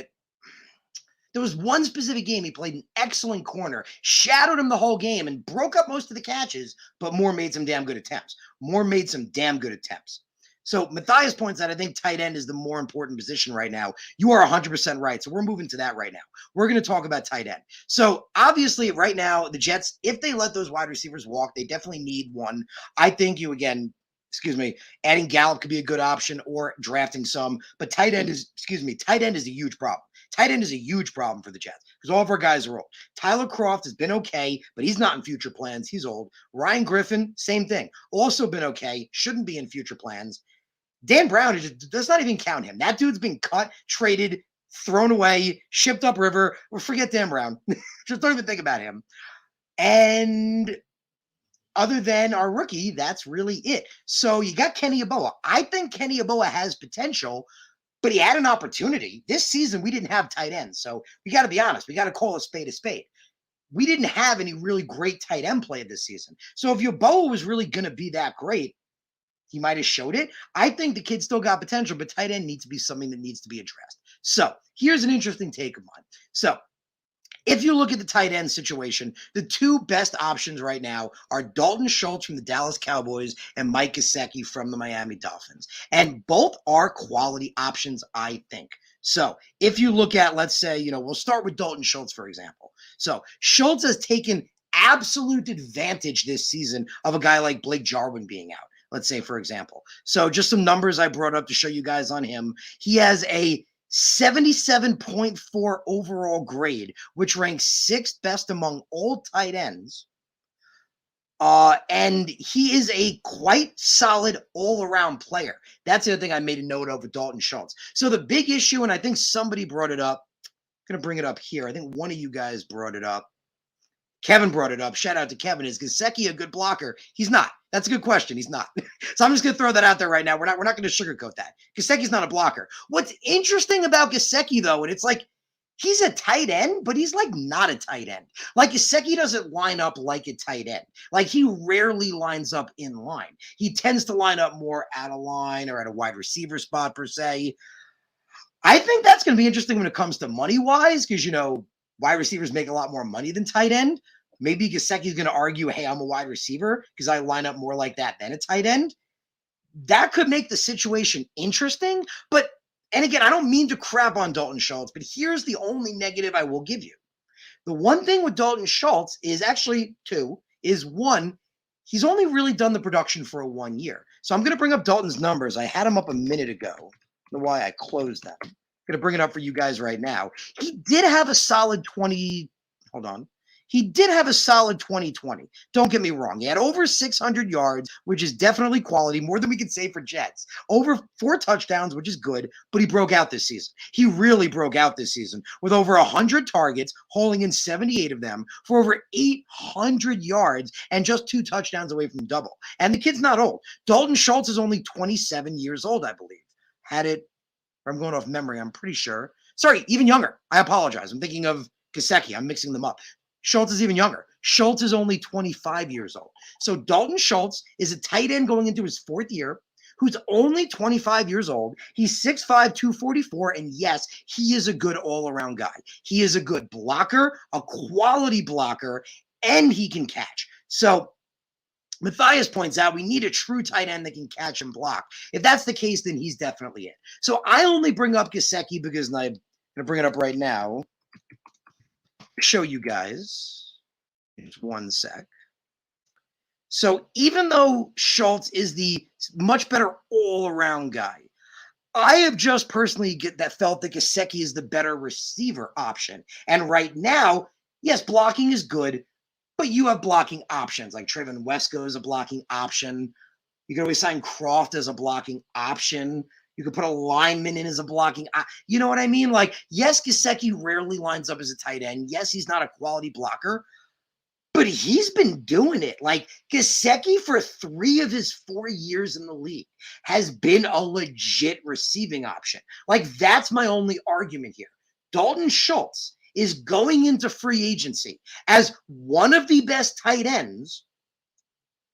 There was one specific game he played an excellent corner, shadowed him the whole game, and broke up most of the catches, but Moore made some damn good attempts. So Matthias points out, I think tight end is the more important position right now. You are 100% right. So we're moving to that right now. We're going to talk about tight end. So obviously right now, the Jets, if they let those wide receivers walk, they definitely need one. I think adding Gallup could be a good option or drafting some, but tight end is a huge problem. Tight end is a huge problem for the Jets because all of our guys are old. Tyler Kroft has been okay, but he's not in future plans. He's old. Ryan Griffin, same thing. Also been okay. Shouldn't be in future plans. Dan Brown does not even count him. That dude's been cut, traded, thrown away, shipped upriver. Or forget Dan Brown. Just don't even think about him. And other than our rookie, that's really it. So you got Kenny Ebola. I think Kenny Ebola has potential, but he had an opportunity. This season, we didn't have tight ends. So we got to be honest. We got to call a spade a spade. We didn't have any really great tight end play this season. So if Ebola was really going to be that great, he might have showed it. I think the kid still got potential, but tight end needs to be something that needs to be addressed. So here's an interesting take of mine. So if you look at the tight end situation, the two best options right now are Dalton Schultz from the Dallas Cowboys and Mike Gesicki from the Miami Dolphins. And both are quality options, I think. So if you look at, let's say, we'll start with Dalton Schultz, for example. So Schultz has taken absolute advantage this season of a guy like Blake Jarwin being out, let's say, for example. So just some numbers I brought up to show you guys on him. He has a 77.4 overall grade, which ranks sixth best among all tight ends. And he is a quite solid all-around player. That's the other thing I made a note of with Dalton Schultz. So the big issue, and I think somebody brought it up, I'm going to bring it up here. I think one of you guys brought it up. Kevin brought it up. Shout out to Kevin. Is Gesicki a good blocker? He's not. That's a good question. He's not. So I'm just going to throw that out there right now. We're not going to sugarcoat that. Gesicki's not a blocker. What's interesting about Gesicki, though, and it's like he's a tight end, but he's like not a tight end. Like Gesicki doesn't line up like a tight end. Like he rarely lines up in line. He tends to line up more out of line or at a wide receiver spot per se. I think that's going to be interesting when it comes to money-wise because, wide receivers make a lot more money than tight end. Maybe Gesicki's going to argue, hey, I'm a wide receiver because I line up more like that than a tight end. That could make the situation interesting. But, and again, I don't mean to crap on Dalton Schultz, but here's the only negative I will give you. The one thing with Dalton Schultz is actually two, is one, he's only really done the production for 1 year. So I'm going to bring up Dalton's numbers. I had him up a minute ago. I don't know why I closed them. I'm going to bring it up for you guys right now. He did have a solid 20. Hold on. He did have a solid 2020. Don't get me wrong. He had over 600 yards, which is definitely quality, more than we could say for Jets. Over 4 touchdowns, which is good, but he broke out this season. He really broke out this season with over 100 targets, holding in 78 of them for over 800 yards and just 2 touchdowns away from double. And the kid's not old. Dalton Schultz is only 27 years old, I believe. I'm going off memory, I'm pretty sure. Sorry, even younger. I apologize. I'm thinking of Gesicki. I'm mixing them up. Schultz is even younger. Schultz is only 25 years old. So Dalton Schultz is a tight end going into his 4th year who's only 25 years old. He's 6'5", 244, and yes, he is a good all-around guy. He is a good blocker, a quality blocker, and he can catch. So Matthias points out we need a true tight end that can catch and block. If that's the case, then he's definitely it. So I only bring up Gesicki because I'm going to bring it up right now. Show you guys. Just one sec. So even though Schultz is the much better all-around guy, I have just personally felt that Gesicki is the better receiver option. And right now, yes, blocking is good, but you have blocking options. Like Trayvon Wesco is a blocking option. You can always sign Croft as a blocking option. You could put a lineman in as a blocking. You know what I mean? Like, yes, Gesicki rarely lines up as a tight end. Yes, he's not a quality blocker, but he's been doing it. Like, Gesicki for 3 of his 4 years in the league has been a legit receiving option. Like, that's my only argument here. Dalton Schultz is going into free agency as one of the best tight ends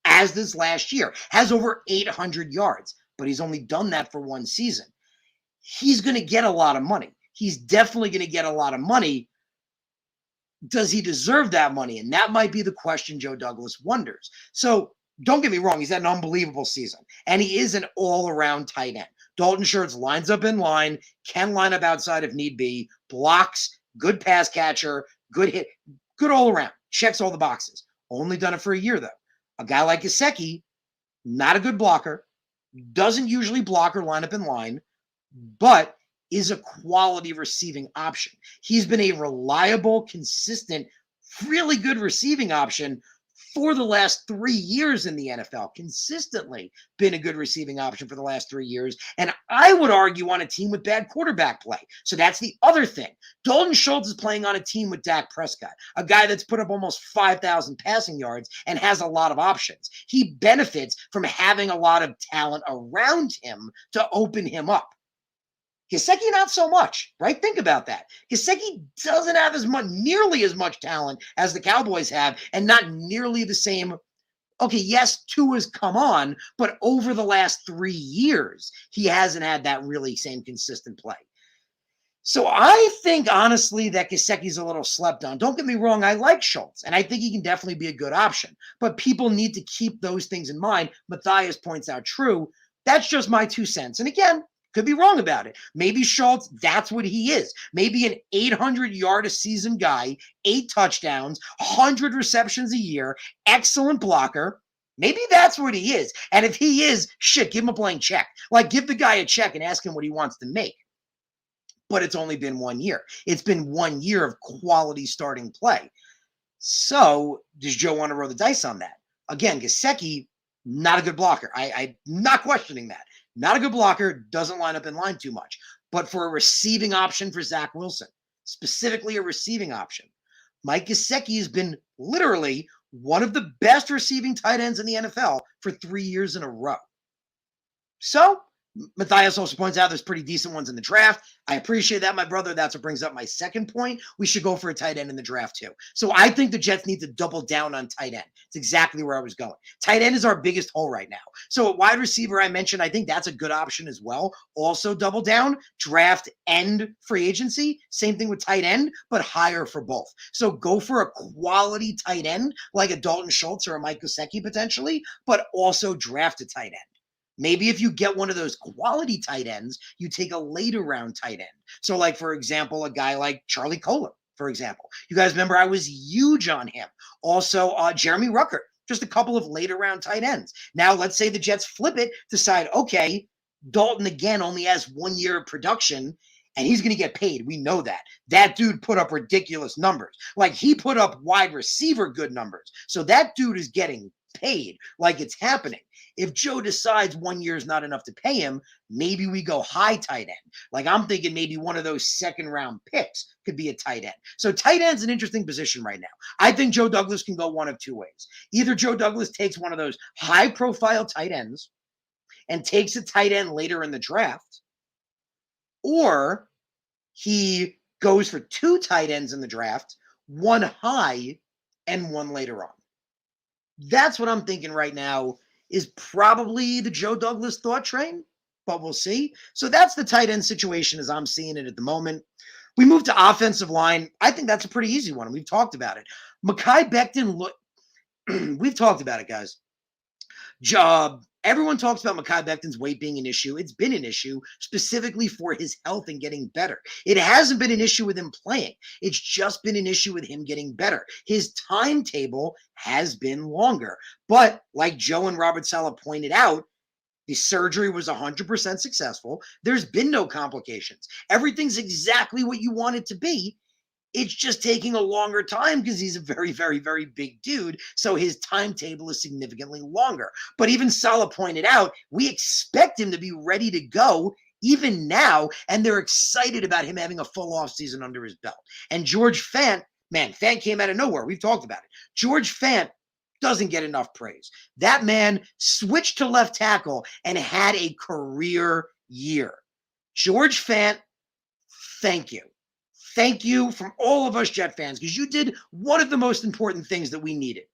as this last year, has over 800 yards. But he's only done that for 1 season. He's going to get a lot of money. He's definitely going to get a lot of money. Does he deserve that money? And that might be the question Joe Douglas wonders. So don't get me wrong. He's had an unbelievable season. And he is an all-around tight end. Dalton Schultz lines up in line, can line up outside if need be, blocks, good pass catcher, good hit, good all around, checks all the boxes. Only done it for a year, though. A guy like Gesicki, not a good blocker, doesn't usually block or line up in line, but is a quality receiving option. He's been a reliable, consistent, really good receiving option for the last 3 years in the NFL. Consistently been a good receiving option for the last 3 years. And I would argue on a team with bad quarterback play. So that's the other thing. Dalton Schultz is playing on a team with Dak Prescott, a guy that's put up almost 5,000 passing yards and has a lot of options. He benefits from having a lot of talent around him to open him up. Gesicki, not so much, right? Think about that. Gesicki doesn't have nearly as much talent as the Cowboys have, and not nearly the same. Okay, yes, Tua's come on, but over the last 3 years, he hasn't had that really same consistent play. So I think, honestly, that Gesicki's a little slept on. Don't get me wrong, I like Schultz, and I think he can definitely be a good option. But people need to keep those things in mind. Matthias points out true. That's just my 2 cents. And again, could be wrong about it. Maybe Schultz, that's what he is. Maybe an 800-yard-a-season guy, 8 touchdowns, 100 receptions a year, excellent blocker. Maybe that's what he is. And if he is, shit, give him a blank check. Like, give the guy a check and ask him what he wants to make. But it's only been 1 year. It's been 1 year of quality starting play. So does Joe want to roll the dice on that? Again, Gesicki, not a good blocker. I'm not questioning that. Not a good blocker, doesn't line up in line too much. But for a receiving option for Zach Wilson, specifically a receiving option, Mike Gesicki has been literally one of the best receiving tight ends in the NFL for 3 years in a row. So Matthias also points out there's pretty decent ones in the draft. I appreciate that, my brother. That's what brings up my second point. We should go for a tight end in the draft too. So I think the Jets need to double down on tight end. It's exactly where I was going. Tight end is our biggest hole right now. So a wide receiver I mentioned, I think that's a good option as well. Also double down, draft and free agency. Same thing with tight end, but higher for both. So go for a quality tight end like a Dalton Schultz or a Mike Gesicki potentially, but also draft a tight end. Maybe if you get one of those quality tight ends, you take a later round tight end. So like, for example, a guy like Charlie Kohler, for example. You guys remember I was huge on him. Also, Jeremy Ruckert, just a couple of later round tight ends. Now, let's say the Jets flip it, decide, okay, Dalton again only has 1 year of production, and he's going to get paid. We know that. That dude put up ridiculous numbers. Like, he put up wide receiver good numbers. So that dude is getting paid like it's happening. If Joe decides 1 year is not enough to pay him, maybe we go high tight end. Like, I'm thinking maybe one of those second round picks could be a tight end. So tight end's an interesting position right now. I think Joe Douglas can go one of 2 ways. Either Joe Douglas takes one of those high profile tight ends and takes a tight end later in the draft, or he goes for 2 tight ends in the draft, 1 high and 1 later on. That's what I'm thinking right now is probably the Joe Douglas thought train, but we'll see. So that's the tight end situation as I'm seeing it at the moment. We move to offensive line. I think that's a pretty easy one. We've talked about it. Mekhi Becton, we've talked about it, guys. Everyone talks about Mekhi Becton's weight being an issue. It's been an issue specifically for his health and getting better. It hasn't been an issue with him playing. It's just been an issue with him getting better. His timetable has been longer. But like Joe and Robert Saleh pointed out, the surgery was 100% successful. There's been no complications. Everything's exactly what you want it to be. It's just taking a longer time because he's a very, very, very big dude. So his timetable is significantly longer. But even Saleh pointed out, we expect him to be ready to go even now. And they're excited about him having a full offseason under his belt. And George Fant, man, Fant came out of nowhere. We've talked about it. George Fant doesn't get enough praise. That man switched to left tackle and had a career year. George Fant, thank you. Thank you from all of us Jet fans, because you did one of the most important things that we needed.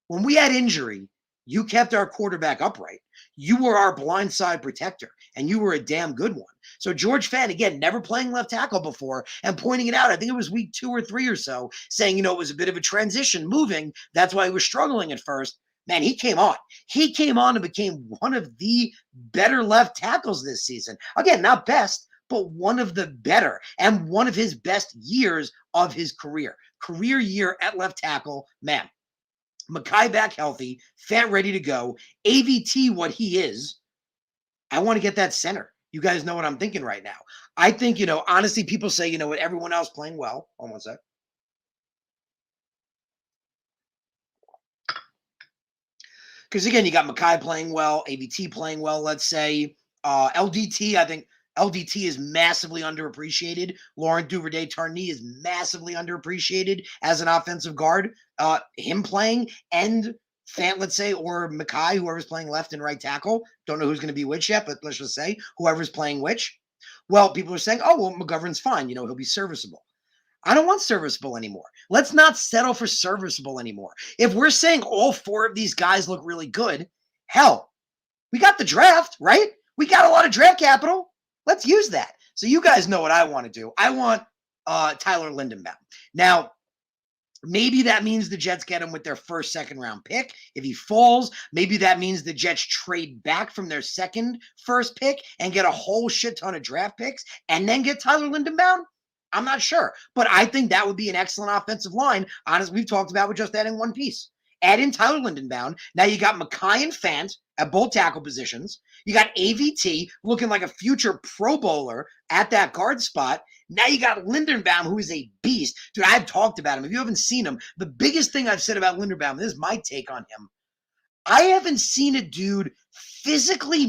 When we had injury, you kept our quarterback upright. You were our blindside protector, and you were a damn good one. So George Fant, again, never playing left tackle before, and pointing it out, I think it was week 2 or 3 or so, saying, it was a bit of a transition moving. That's why he was struggling at first. Man, he came on. He came on and became one of the better left tackles this season. Again, not best, but one of the better and one of his best years of his career. Career year at left tackle, man. Mekhi back healthy, Fant ready to go, AVT what he is. I want to get that center. You guys know what I'm thinking right now. I think, honestly, people say, with everyone else playing well. Hold on one sec. Because, again, you got Mekhi playing well, AVT playing well, let's say. LDT, I think LDT is massively underappreciated. Laurent Duvernay-Tarny is massively underappreciated as an offensive guard. Him playing and Fant, let's say, or Mekhi, whoever's playing left and right tackle. Don't know who's going to be which yet, but let's just say whoever's playing which. Well, people are saying, McGovern's fine. He'll be serviceable. I don't want serviceable anymore. Let's not settle for serviceable anymore. If we're saying all 4 of these guys look really good, hell, we got the draft, right? We got a lot of draft capital. Let's use that. So you guys know what I want to do. I want Tyler Lindenbaum. Now, maybe that means the Jets get him with their first, second-round pick. If he falls, maybe that means the Jets trade back from their first pick and get a whole shit ton of draft picks and then get Tyler Lindenbaum. I'm not sure, but I think that would be an excellent offensive line. Honestly, we've talked about with just adding one piece. Add in Tyler Lindenbaum. Now you got Mekhi and Fant at both tackle positions. You got AVT looking like a future Pro Bowler at that guard spot. Now you got Lindenbaum, who is a beast. Dude, I've talked about him. If you haven't seen him, the biggest thing I've said about Lindenbaum, this is my take on him. I haven't seen a dude physically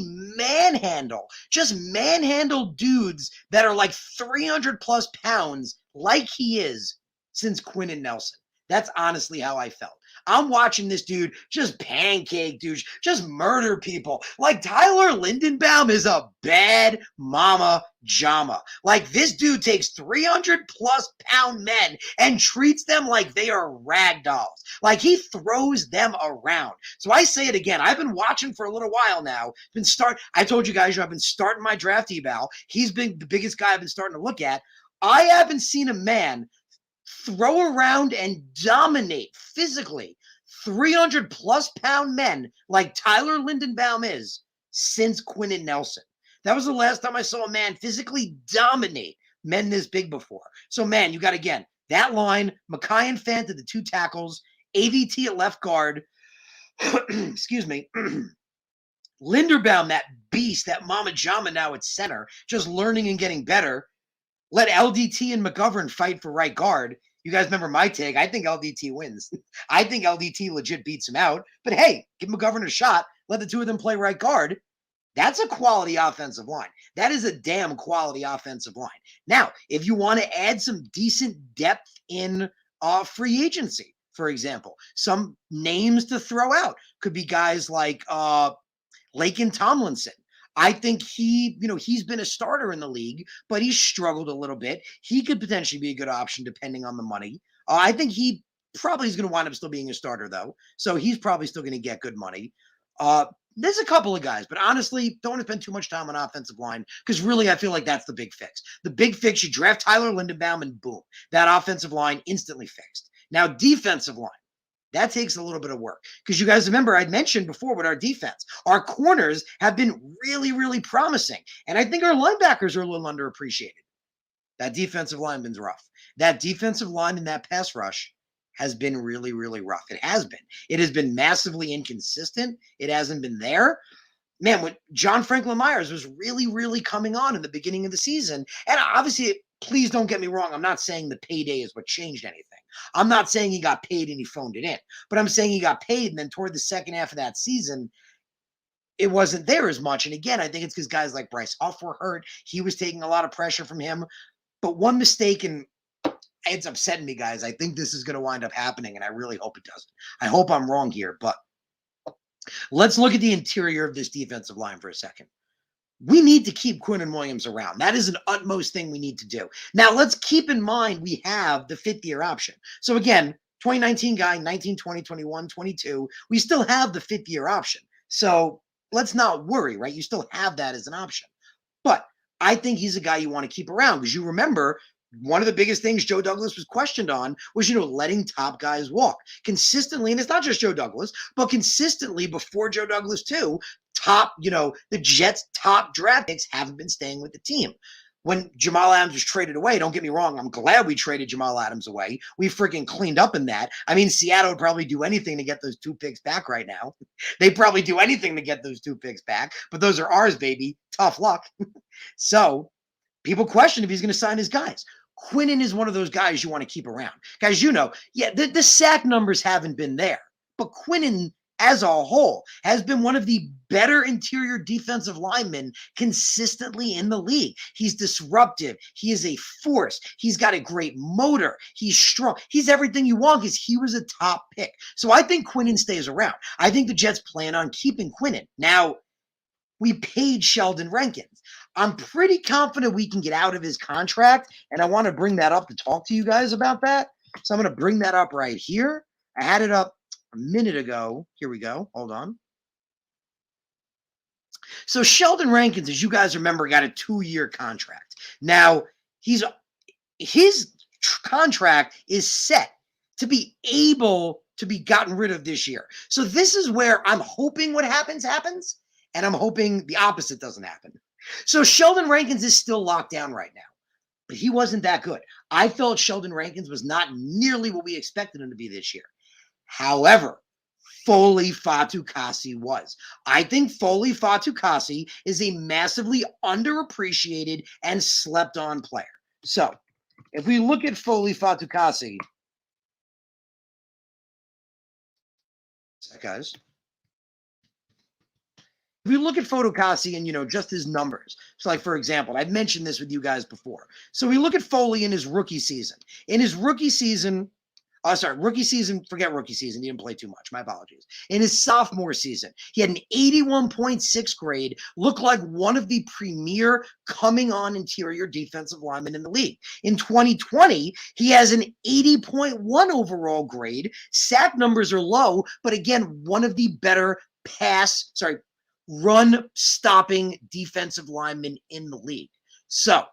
just manhandle dudes that are like 300 plus pounds like he is since Quentin Nelson. That's honestly how I felt. I'm watching this dude just pancake dudes, just murder people. Like Tyler Lindenbaum is a bad mama jama. Like this dude takes 300 plus pound men and treats them like they are rag dolls. Like he throws them around. So I say it again. I've been watching for a little while now. I told you guys I've been starting my draft eval. He's been the biggest guy I've been starting to look at. I haven't seen a man throw around and dominate physically 300 plus pound men like Tyler Lindenbaum is since Quentin Nelson. That was the last time I saw a man physically dominate men this big before. So, man, you got, again, that line, Mekhi and Fant at the two tackles, AVT at left guard, excuse me, Lindenbaum, that beast, that mama jama now at center, just learning and getting better. Let LDT and McGovern fight for right guard. You guys remember my take. I think LDT wins. I think LDT legit beats him out. But hey, give McGovern a shot. Let the two of them play right guard. That's a quality offensive line. That is a damn quality offensive line. Now, if you want to add some decent depth in free agency, for example, some names to throw out could be guys like Laken Tomlinson. I think he's been a starter in the league, but he's struggled a little bit. He could potentially be a good option depending on the money. I think he probably is going to wind up still being a starter, though. So he's probably still going to get good money. There's a couple of guys, but honestly, don't want to spend too much time on offensive line because really I feel like that's the big fix. The big fix, you draft Tyler Lindenbaum and boom, that offensive line instantly fixed. Now, defensive line. That takes a little bit of work because you guys remember I'd mentioned before with our defense, our corners have been really, really promising. And I think our linebackers are a little underappreciated. That defensive lineman's rough. That defensive line in that pass rush has been really, really rough. It has been. It has been massively inconsistent. It hasn't been there. Man, when John Franklin Myers was really, really coming on in the beginning of the season, and obviously, please don't get me wrong, I'm not saying the payday is what changed anything. I'm not saying he got paid and he phoned it in, but I'm saying he got paid and then toward the second half of that season, it wasn't there as much. And again, I think it's because guys like Bryce Hall were hurt. He was taking a lot of pressure from him. But one mistake, and it's upsetting me, guys. I think this is going to wind up happening, and I really hope it doesn't. I hope I'm wrong here, but let's look at the interior of this defensive line for a second. We need to keep Quinnen Williams around. That is an utmost thing we need to do. Now, let's keep in mind we have the fifth-year option. So, again, 2019 guy, 19, 20, 21, 22, we still have the fifth-year option. So, let's not worry, right? You still have that as an option. But I think he's a guy you want to keep around because you remember one of the biggest things Joe Douglas was questioned on was, letting top guys walk consistently. And it's not just Joe Douglas, but consistently before Joe Douglas too, the Jets' top draft picks haven't been staying with the team. When Jamal Adams was traded away, don't get me wrong, I'm glad we traded Jamal Adams away. We freaking cleaned up in that. I mean, Seattle would probably do anything to get those 2 picks back right now. They'd probably do anything to get those 2 picks back, but those are ours, baby. Tough luck. So people question if he's going to sign his guys. Quinnen is one of those guys you want to keep around. Guys, the sack numbers haven't been there, but Quinnen as a whole has been one of the better interior defensive linemen consistently in the league. He's disruptive. He is a force. He's got a great motor. He's strong. He's everything you want because he was a top pick. So I think Quinnen stays around. I think the Jets plan on keeping Quinnen. Now, we paid Sheldon Renkins. I'm pretty confident we can get out of his contract, and I want to bring that up to talk to you guys about that. So I'm going to bring that up right here. I had it up a minute ago. Here we go. Hold on. So Sheldon Rankins, as you guys remember, got a 2-year contract. Now, his contract is set to be able to be gotten rid of this year. So this is where I'm hoping what happens, and I'm hoping the opposite doesn't happen. So Sheldon Rankins is still locked down right now, but he wasn't that good. I felt Sheldon Rankins was not nearly what we expected him to be this year. However, Foley Fatukasi was. I think Foley Fatukasi is a massively underappreciated and slept on player. So if we look at Foley Fatukasi, guys, if you look at Fatukasi and, just his numbers. So like, for example, I've mentioned this with you guys before. So we look at Foley in his rookie season. Forget rookie season. He didn't play too much. My apologies. In his sophomore season, he had an 81.6 grade, looked like one of the premier coming on interior defensive linemen in the league. In 2020, he has an 80.1 overall grade. Sack numbers are low, but again, one of the better run stopping defensive linemen in the league. So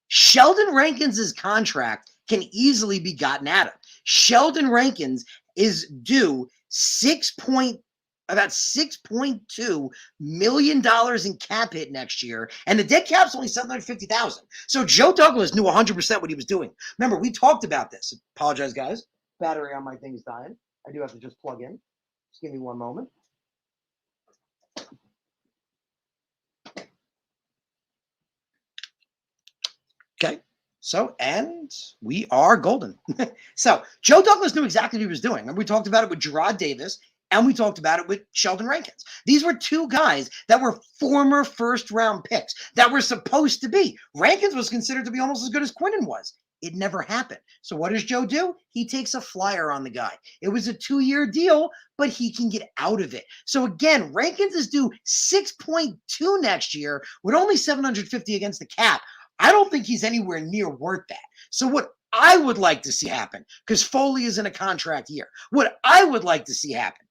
Sheldon Rankins' contract can easily be gotten out of. Sheldon Rankins is due about $6.2 million in cap hit next year, and the dead cap's only $750,000. So Joe Douglas knew 100% what he was doing. Remember, we talked about this. Apologize, guys. Battery on my thing is dying. I do have to just plug in. Just give me one moment. Okay. So, and we are golden. So, Joe Douglas knew exactly what he was doing. Remember, we talked about it with Gerard Davis, and we talked about it with Sheldon Rankins. These were two guys that were former first-round picks that were supposed to be. Rankins was considered to be almost as good as Quinnen was. It never happened. So what does Joe do? He takes a flyer on the guy. It was a 2-year deal, but he can get out of it. So again, Rankins is due 6.2 next year with only $750 against the cap. I don't think he's anywhere near worth that. So what I would like to see happen, because Foley is in a contract year, what I would like to see happen,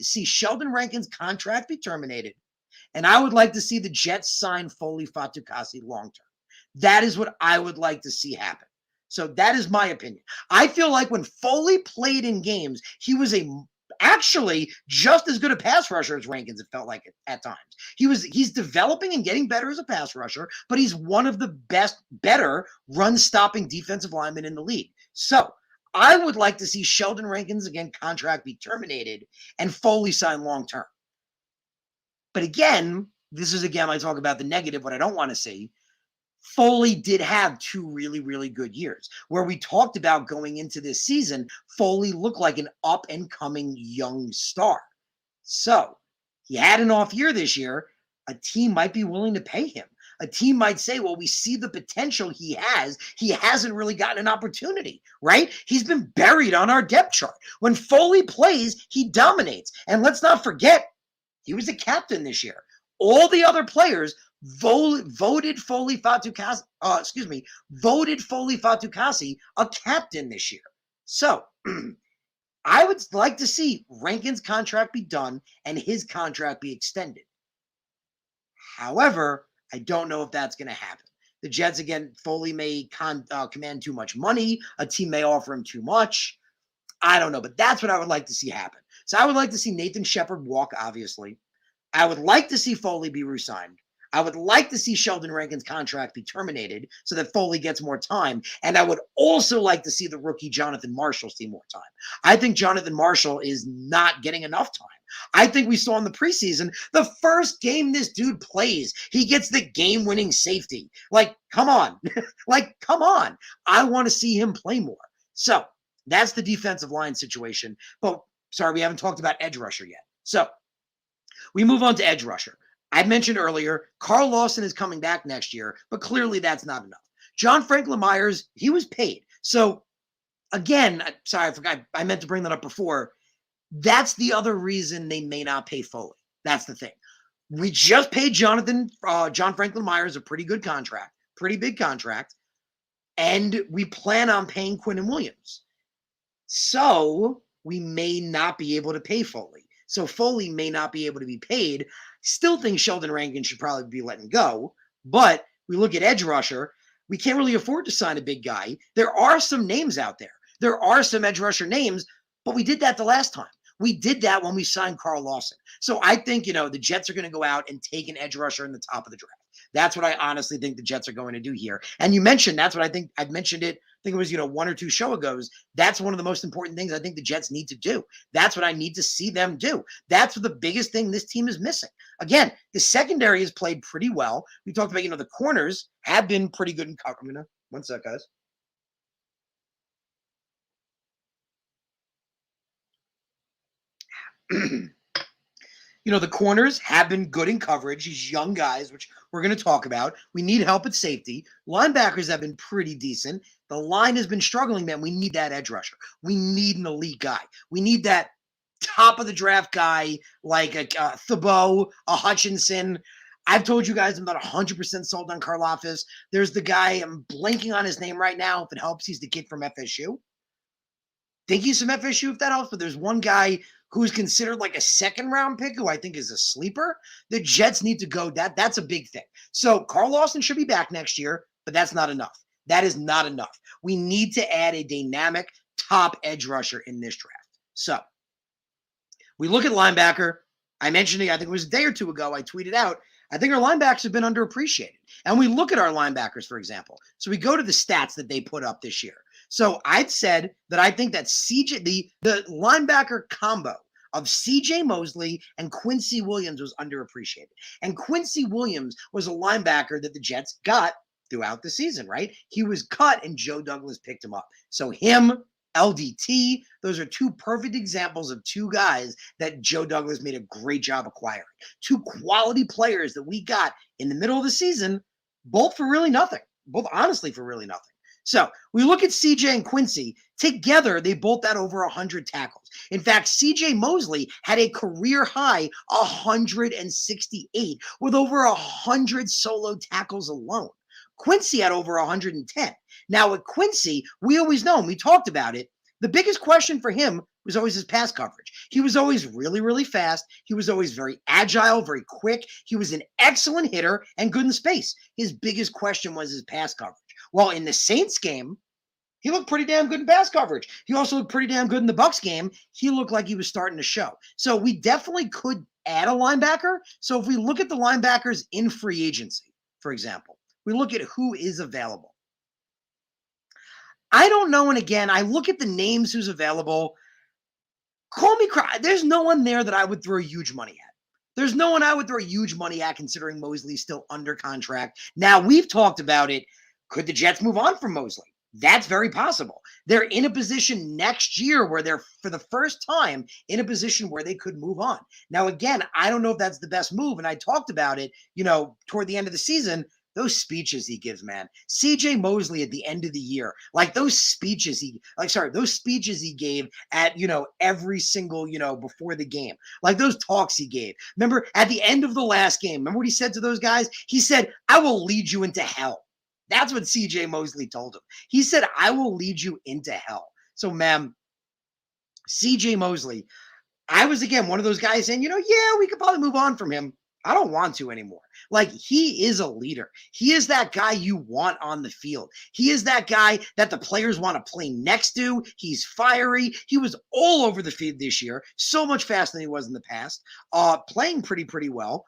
see Sheldon Rankin's contract be terminated, and I would like to see the Jets sign Foley Fatukasi long-term. That is what I would like to see happen. So that is my opinion. I feel like when Foley played in games, he was actually just as good a pass rusher as Rankins, it felt like it at times. He's developing and getting better as a pass rusher, but he's one of the better run-stopping defensive linemen in the league. So I would like to see Sheldon Rankins, again, contract be terminated and Foley sign long-term. But again, I talk about the negative, what I don't want to see. Foley did have 2 really, really good years where we talked about going into this season, Foley looked like an up-and-coming young star. So he had an off year this year. A team might be willing to pay him. A team might say, well, we see the potential he has. He hasn't really gotten an opportunity, right? He's been buried on our depth chart. When Foley plays, he dominates. And let's not forget, he was a captain this year. All the other players voted Foley Fatukasi a captain this year. So I would like to see Rankin's contract be done and his contract be extended. However, I don't know if that's going to happen. The Jets, again, Foley may command too much money. A team may offer him too much. I don't know, but that's what I would like to see happen. So I would like to see Nathan Shepard walk, obviously. I would like to see Foley be re-signed. I would like to see Sheldon Rankin's contract be terminated so that Foley gets more time. And I would also like to see the rookie Jonathan Marshall see more time. I think Jonathan Marshall is not getting enough time. I think we saw in the preseason, the first game this dude plays, he gets the game-winning safety. Like, come on. Come on. I want to see him play more. So that's the defensive line situation. But, sorry, we haven't talked about edge rusher yet. So we move on to edge rusher. I mentioned earlier, Carl Lawson is coming back next year, but clearly that's not enough. John Franklin Myers, he was paid. So again, sorry, I forgot. I meant to bring that up before. That's the other reason they may not pay Foley. That's the thing. We just paid John Franklin Myers a pretty good contract, pretty big contract, and we plan on paying Quinnen Williams. So we may not be able to pay Foley. So Foley may not be able to be paid. Still think Sheldon Rankin should probably be letting go, but We look at edge rusher. We can't really afford to sign a big guy. There are some names out there. There are some edge rusher names, but we did that the last time. We did that when we signed Carl Lawson. So I think, the Jets are going to go out and take an edge rusher in the top of the draft. That's what I honestly think the Jets are going to do here. And you mentioned, that's what I think, I've mentioned it, I think it was, one or two show ago's. That's one of the most important things I think the Jets need to do. That's what I need to see them do. That's the biggest thing this team is missing. Again, the secondary has played pretty well. We talked about, the corners have been pretty good in cover. One sec, guys. The corners have been good in coverage. These young guys, which we're going to talk about. We need help at safety. Linebackers have been pretty decent. The line has been struggling, man. We need that edge rusher. We need an elite guy. We need that top of the draft guy like a Thibault, a Hutchinson. I've told you guys I'm about 100% sold on Karlaftis. There's the guy, I'm blanking on his name right now. If it helps, he's the kid from FSU. Think he's from FSU if that helps, but there's one guy who's considered like a second-round pick who I think is a sleeper. The Jets need to go. That's a big thing. So Carl Lawson should be back next year, but that's not enough. That is not enough. We need to add a dynamic top edge rusher in this draft. So we look at linebacker. I mentioned it, I think it was a day or two ago, I tweeted out, I think our linebackers have been underappreciated. And we look at our linebackers, for example. So we go to the stats that they put up this year. So I've said that I think that the linebacker combo of C.J. Mosley and Quincy Williams was underappreciated. And Quincy Williams was a linebacker that the Jets got throughout the season, right? He was cut and Joe Douglas picked him up. So him, LDT, those are two perfect examples of two guys that Joe Douglas made a great job acquiring. Two quality players that we got in the middle of the season, both for really nothing. Both honestly for really nothing. So we look at CJ and Quincy. Together, they both had over 100 tackles. In fact, CJ Mosley had a career high 168 with over 100 solo tackles alone. Quincy had over 110. Now, with Quincy, we always know, and we talked about it, the biggest question for him was always his pass coverage. He was always really, really fast. He was always very agile, very quick. He was an excellent hitter and good in space. His biggest question was his pass coverage. Well, in the Saints game, he looked pretty damn good in pass coverage. He also looked pretty damn good in the Bucs game. He looked like he was starting to show. So we definitely could add a linebacker. So if we look at the linebackers in free agency, for example, we look at who is available. I don't know. And again, I look at the names who's available. Call me cry. There's no one there that I would throw huge money at. There's no one I would throw huge money at considering Mosley's still under contract. Now, we've talked about it. Could the Jets move on from Mosley? That's very possible. They're in a position next year where they're, for the first time, in a position where they could move on. Now, again, I don't know if that's the best move. And I talked about it, toward the end of the season. Those speeches he gives, man. CJ Mosley at the end of the year, those speeches he gave at, every single, before the game, those talks he gave. Remember at the end of the last game, remember what he said to those guys? He said, "I will lead you into hell." That's what CJ Mosley told him. He said, "I will lead you into hell." So, man, CJ Mosley, I was, again, one of those guys saying, yeah, we could probably move on from him. I don't want to anymore. He is a leader. He is that guy you want on the field. He is that guy that the players want to play next to. He's fiery. He was all over the field this year, so much faster than he was in the past, playing pretty well.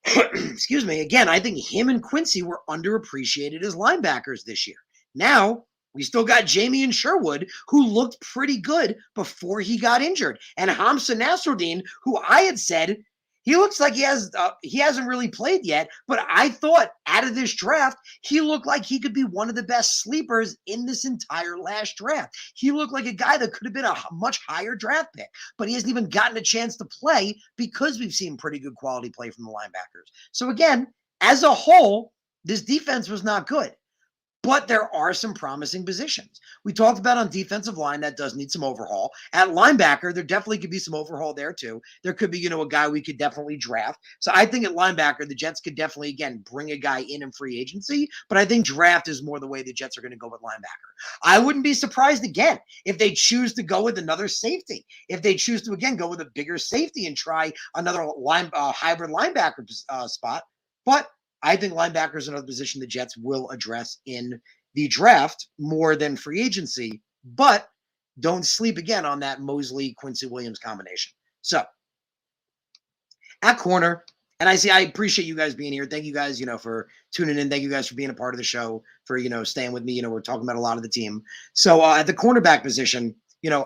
Excuse me. Again, I think him and Quincy were underappreciated as linebackers this year. Now, we still got Jamie and Sherwood, who looked pretty good before he got injured. And Hamza Nasruddin, who I had said, he looks like he hasn't really played yet, but I thought out of this draft, he looked like he could be one of the best sleepers in this entire last draft. He looked like a guy that could have been a much higher draft pick, but he hasn't even gotten a chance to play because we've seen pretty good quality play from the linebackers. So again, as a whole, this defense was not good. But there are some promising positions. We talked about on defensive line that does need some overhaul. At linebacker, there definitely could be some overhaul there too. There could be, a guy we could definitely draft. So I think at linebacker, the Jets could definitely, again, bring a guy in free agency. But I think draft is more the way the Jets are going to go with linebacker. I wouldn't be surprised, again, if they choose to go with another safety. If they choose to, again, go with a bigger safety and try another hybrid linebacker spot. But I think linebacker is another position the Jets will address in the draft more than free agency, but don't sleep again on that Mosley-Quincy Williams combination. So at corner, and I appreciate you guys being here. Thank you guys, for tuning in. Thank you guys for being a part of the show, for, staying with me. We're talking about a lot of the team. So at the cornerback position,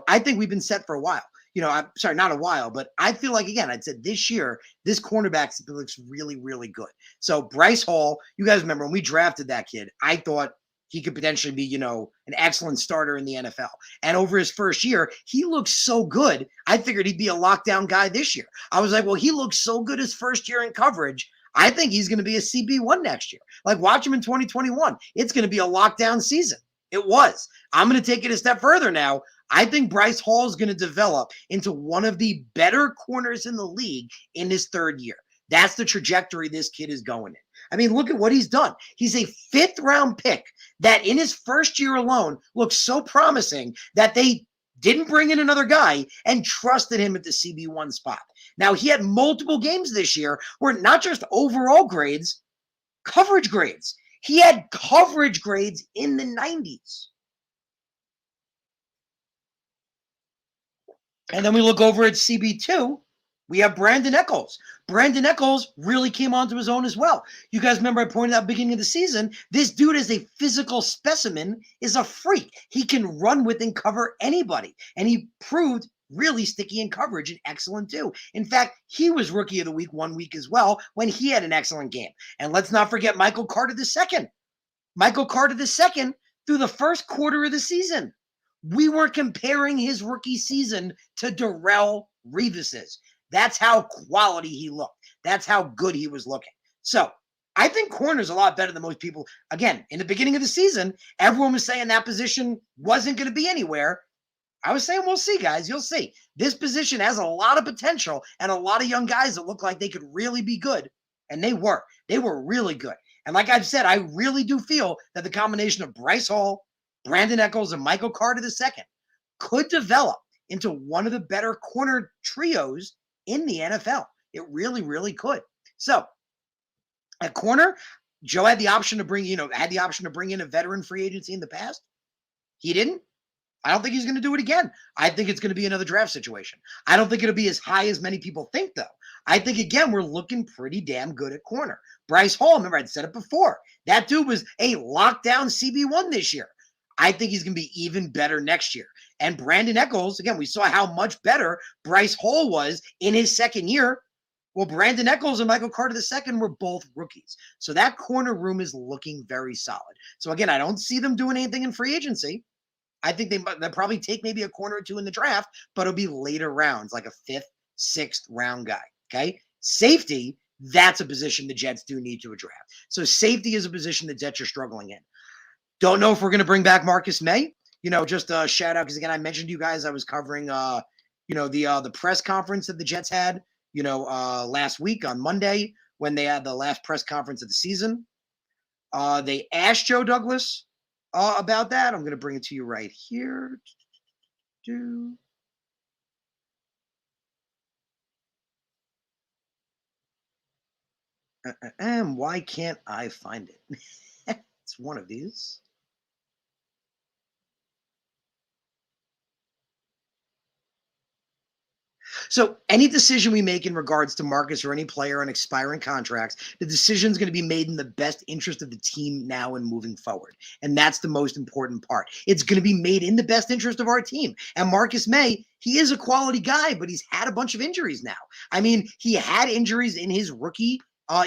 I think we've been set for a while. I'm sorry, not a while, but I feel like, again, I'd said this year, this cornerback looks really, really good. So Bryce Hall, you guys remember when we drafted that kid, I thought he could potentially be, an excellent starter in the NFL. And over his first year, he looks so good. I figured he'd be a lockdown guy this year. I was like, well, he looks so good his first year in coverage. I think he's going to be a CB1 next year. Like, watch him in 2021. It's going to be a lockdown season. It was. I'm going to take it a step further now. I think Bryce Hall is going to develop into one of the better corners in the league in his third year. That's the trajectory this kid is going in. I mean, look at what he's done. He's a 5th-round pick that in his first year alone looks so promising that they didn't bring in another guy and trusted him at the CB1 spot. Now, he had multiple games this year where not just overall grades, coverage grades. He had coverage grades in the 90s. And then we look over at CB2. We have Brandon Echols. Brandon Echols really came onto his own as well. You guys remember I pointed out at the beginning of the season, this dude is a physical specimen, is a freak. He can run with and cover anybody. And he proved really sticky in coverage and excellent too. In fact, he was Rookie of the Week 1 week as well when he had an excellent game. And let's not forget Michael Carter II. Michael Carter II through the first quarter of the season. We were comparing his rookie season to Darrelle Revis's. That's how quality he looked. That's how good he was looking. So I think corner's a lot better than most people. Again, in the beginning of the season, everyone was saying that position wasn't going to be anywhere. I was saying, we'll see, guys. You'll see. This position has a lot of potential and a lot of young guys that look like they could really be good. And they were. They were really good. And like I've said, I really do feel that the combination of Bryce Hall, Brandon Echols, and Michael Carter II could develop into one of the better corner trios in the NFL. It really, really could. So at corner, Joe had the option to bring in a veteran free agency in the past. He didn't. I don't think he's going to do it again. I think it's going to be another draft situation. I don't think it'll be as high as many people think, though. I think, again, we're looking pretty damn good at corner. Bryce Hall, remember, I'd said it before. That dude was a lockdown CB1 this year. I think he's going to be even better next year. And Brandon Echols, again, we saw how much better Bryce Hall was in his second year. Well, Brandon Echols and Michael Carter II were both rookies. So that corner room is looking very solid. So, again, I don't see them doing anything in free agency. I think they'll probably take maybe a corner or two in the draft, but it'll be later rounds, like a 5th, 6th round guy, okay? Safety, that's a position the Jets do need to draft. So safety is a position the Jets are struggling in. Don't know if we're going to bring back Marcus May. Just a shout out, because, again, I mentioned to you guys I was covering, the press conference that the Jets had, last week on Monday when they had the last press conference of the season. They asked Joe Douglas about that. I'm going to bring it to you right here. And why can't I find it? It's one of these. So any decision we make in regards to Marcus or any player on expiring contracts, the decision is going to be made in the best interest of the team now and moving forward. And that's the most important part. It's going to be made in the best interest of our team. And Marcus May, he is a quality guy, but he's had a bunch of injuries now. I mean, he had injuries in his rookie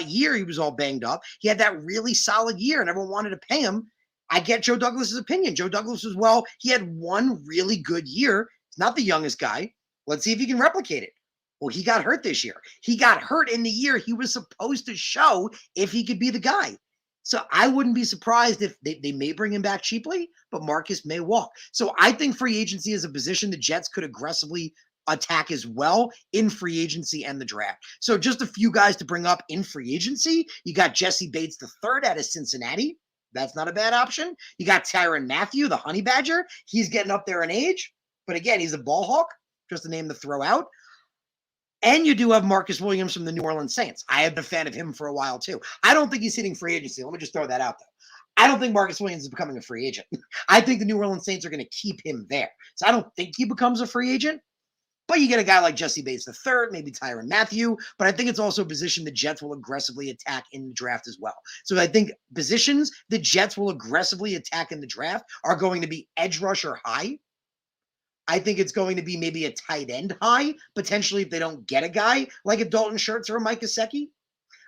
year. He was all banged up. He had that really solid year and everyone wanted to pay him. I get Joe Douglas's opinion. Joe Douglas was, well, he had one really good year. He's not the youngest guy. Let's see if he can replicate it. Well, he got hurt this year. He got hurt in the year he was supposed to show if he could be the guy. So I wouldn't be surprised if they may bring him back cheaply, but Marcus may walk. So I think free agency is a position the Jets could aggressively attack as well in free agency and the draft. So just a few guys to bring up in free agency. You got Jesse Bates III out of Cincinnati. That's not a bad option. You got Tyrann Mathieu, the Honey Badger. He's getting up there in age, but again, he's a ball hawk. Just a name to throw out. And you do have Marcus Williams from the New Orleans Saints. I have been a fan of him for a while too. I don't think he's hitting free agency. Let me just throw that out there. I don't think Marcus Williams is becoming a free agent. I think the New Orleans Saints are going to keep him there. So I don't think he becomes a free agent. But you get a guy like Jesse Bates III, maybe Tyrann Mathieu. But I think it's also a position the Jets will aggressively attack in the draft as well. So I think positions the Jets will aggressively attack in the draft are going to be edge rusher high. I think it's going to be maybe a tight end high, potentially if they don't get a guy like a Dalton Schultz or a Mike Gesicki.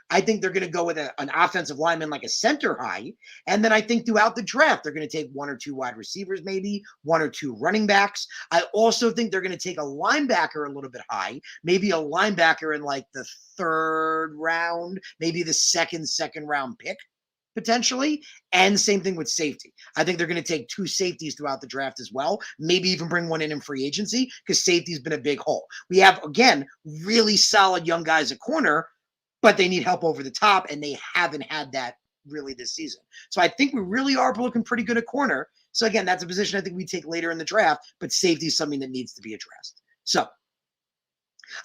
I think they're going to go with an offensive lineman like a center high. And then I think throughout the draft, they're going to take 1 or 2 wide receivers, maybe 1 or 2 running backs. I also think they're going to take a linebacker a little bit high, maybe a linebacker in like the 3rd round, maybe the second round pick potentially. And same thing with safety. I think they're going to take 2 safeties throughout the draft as well, maybe even bring one in free agency because safety's been a big hole. We have, again, really solid young guys at corner, but they need help over the top, and they haven't had that really this season. So I think we really are looking pretty good at corner. So again, that's a position I think we take later in the draft, but safety is something that needs to be addressed. So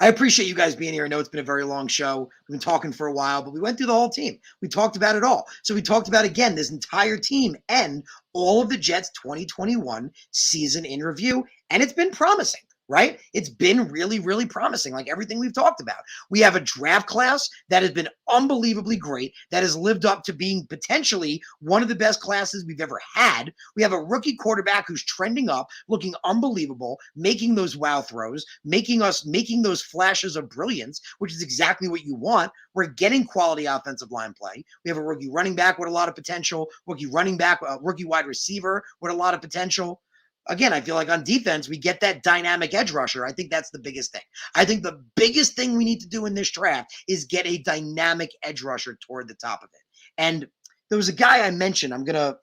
I appreciate you guys being here. I know it's been a very long show. We've been talking for a while, but we went through the whole team. We talked about it all. So we talked about, again, this entire team and all of the Jets 2021 season in review, and it's been promising. Right? It's been really, really promising, like everything we've talked about. We have a draft class that has been unbelievably great, that has lived up to being potentially one of the best classes we've ever had. We have a rookie quarterback who's trending up, looking unbelievable, making those wow throws, making those flashes of brilliance, which is exactly what you want. We're getting quality offensive line play. We have a rookie running back with a lot of potential, rookie wide receiver with a lot of potential. Again, I feel like on defense, we get that dynamic edge rusher. I think that's the biggest thing. I think the biggest thing we need to do in this draft is get a dynamic edge rusher toward the top of it. And there was a guy I mentioned. I'm going to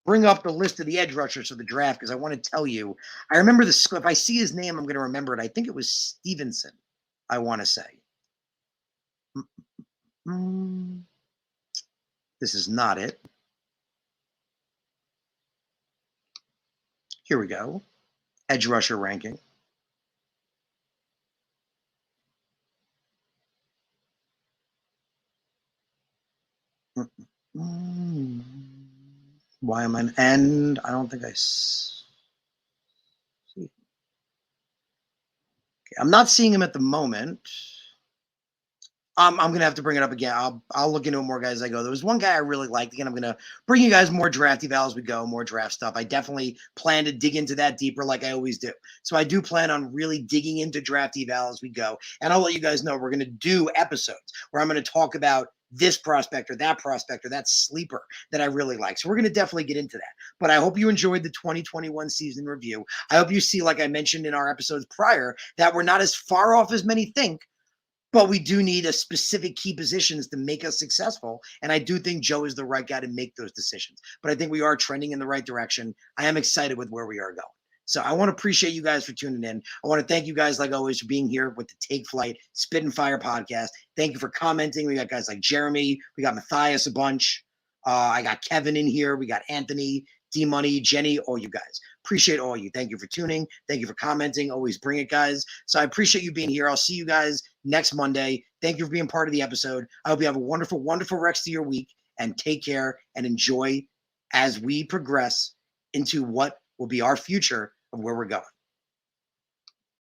bring up the list of the edge rushers for the draft because I want to tell you. I remember if I see his name, I'm going to remember it. I think it was Stevenson, I want to say. This is not it. Here we go. Edge rusher ranking. Why am I an end? I don't think I see. Okay, I'm not seeing him at the moment. I'm going to have to bring it up again. I'll look into it more, guys, as I go. There was one guy I really liked. Again, I'm going to bring you guys more draft eval as we go, more draft stuff. I definitely plan to dig into that deeper like I always do. So I do plan on really digging into draft eval as we go. And I'll let you guys know we're going to do episodes where I'm going to talk about this prospect or that sleeper that I really like. So we're going to definitely get into that. But I hope you enjoyed the 2021 season review. I hope you see, like I mentioned in our episodes prior, that we're not as far off as many think. But we do need a specific key positions to make us successful. And I do think Joe is the right guy to make those decisions. But I think we are trending in the right direction. I am excited with where we are going. So I want to appreciate you guys for tuning in. I want to thank you guys, like always, for being here with the Take Flight Spit and Fire podcast. Thank you for commenting. We got guys like Jeremy. We got Matthias a bunch. I got Kevin in here. We got Anthony, D-Money, Jenny, all you guys. Appreciate all you. Thank you for tuning. Thank you for commenting. Always bring it, guys. So I appreciate you being here. I'll see you guys next Monday. Thank you for being part of the episode. I hope you have a wonderful, wonderful rest of your week, and take care and enjoy as we progress into what will be our future of where we're going.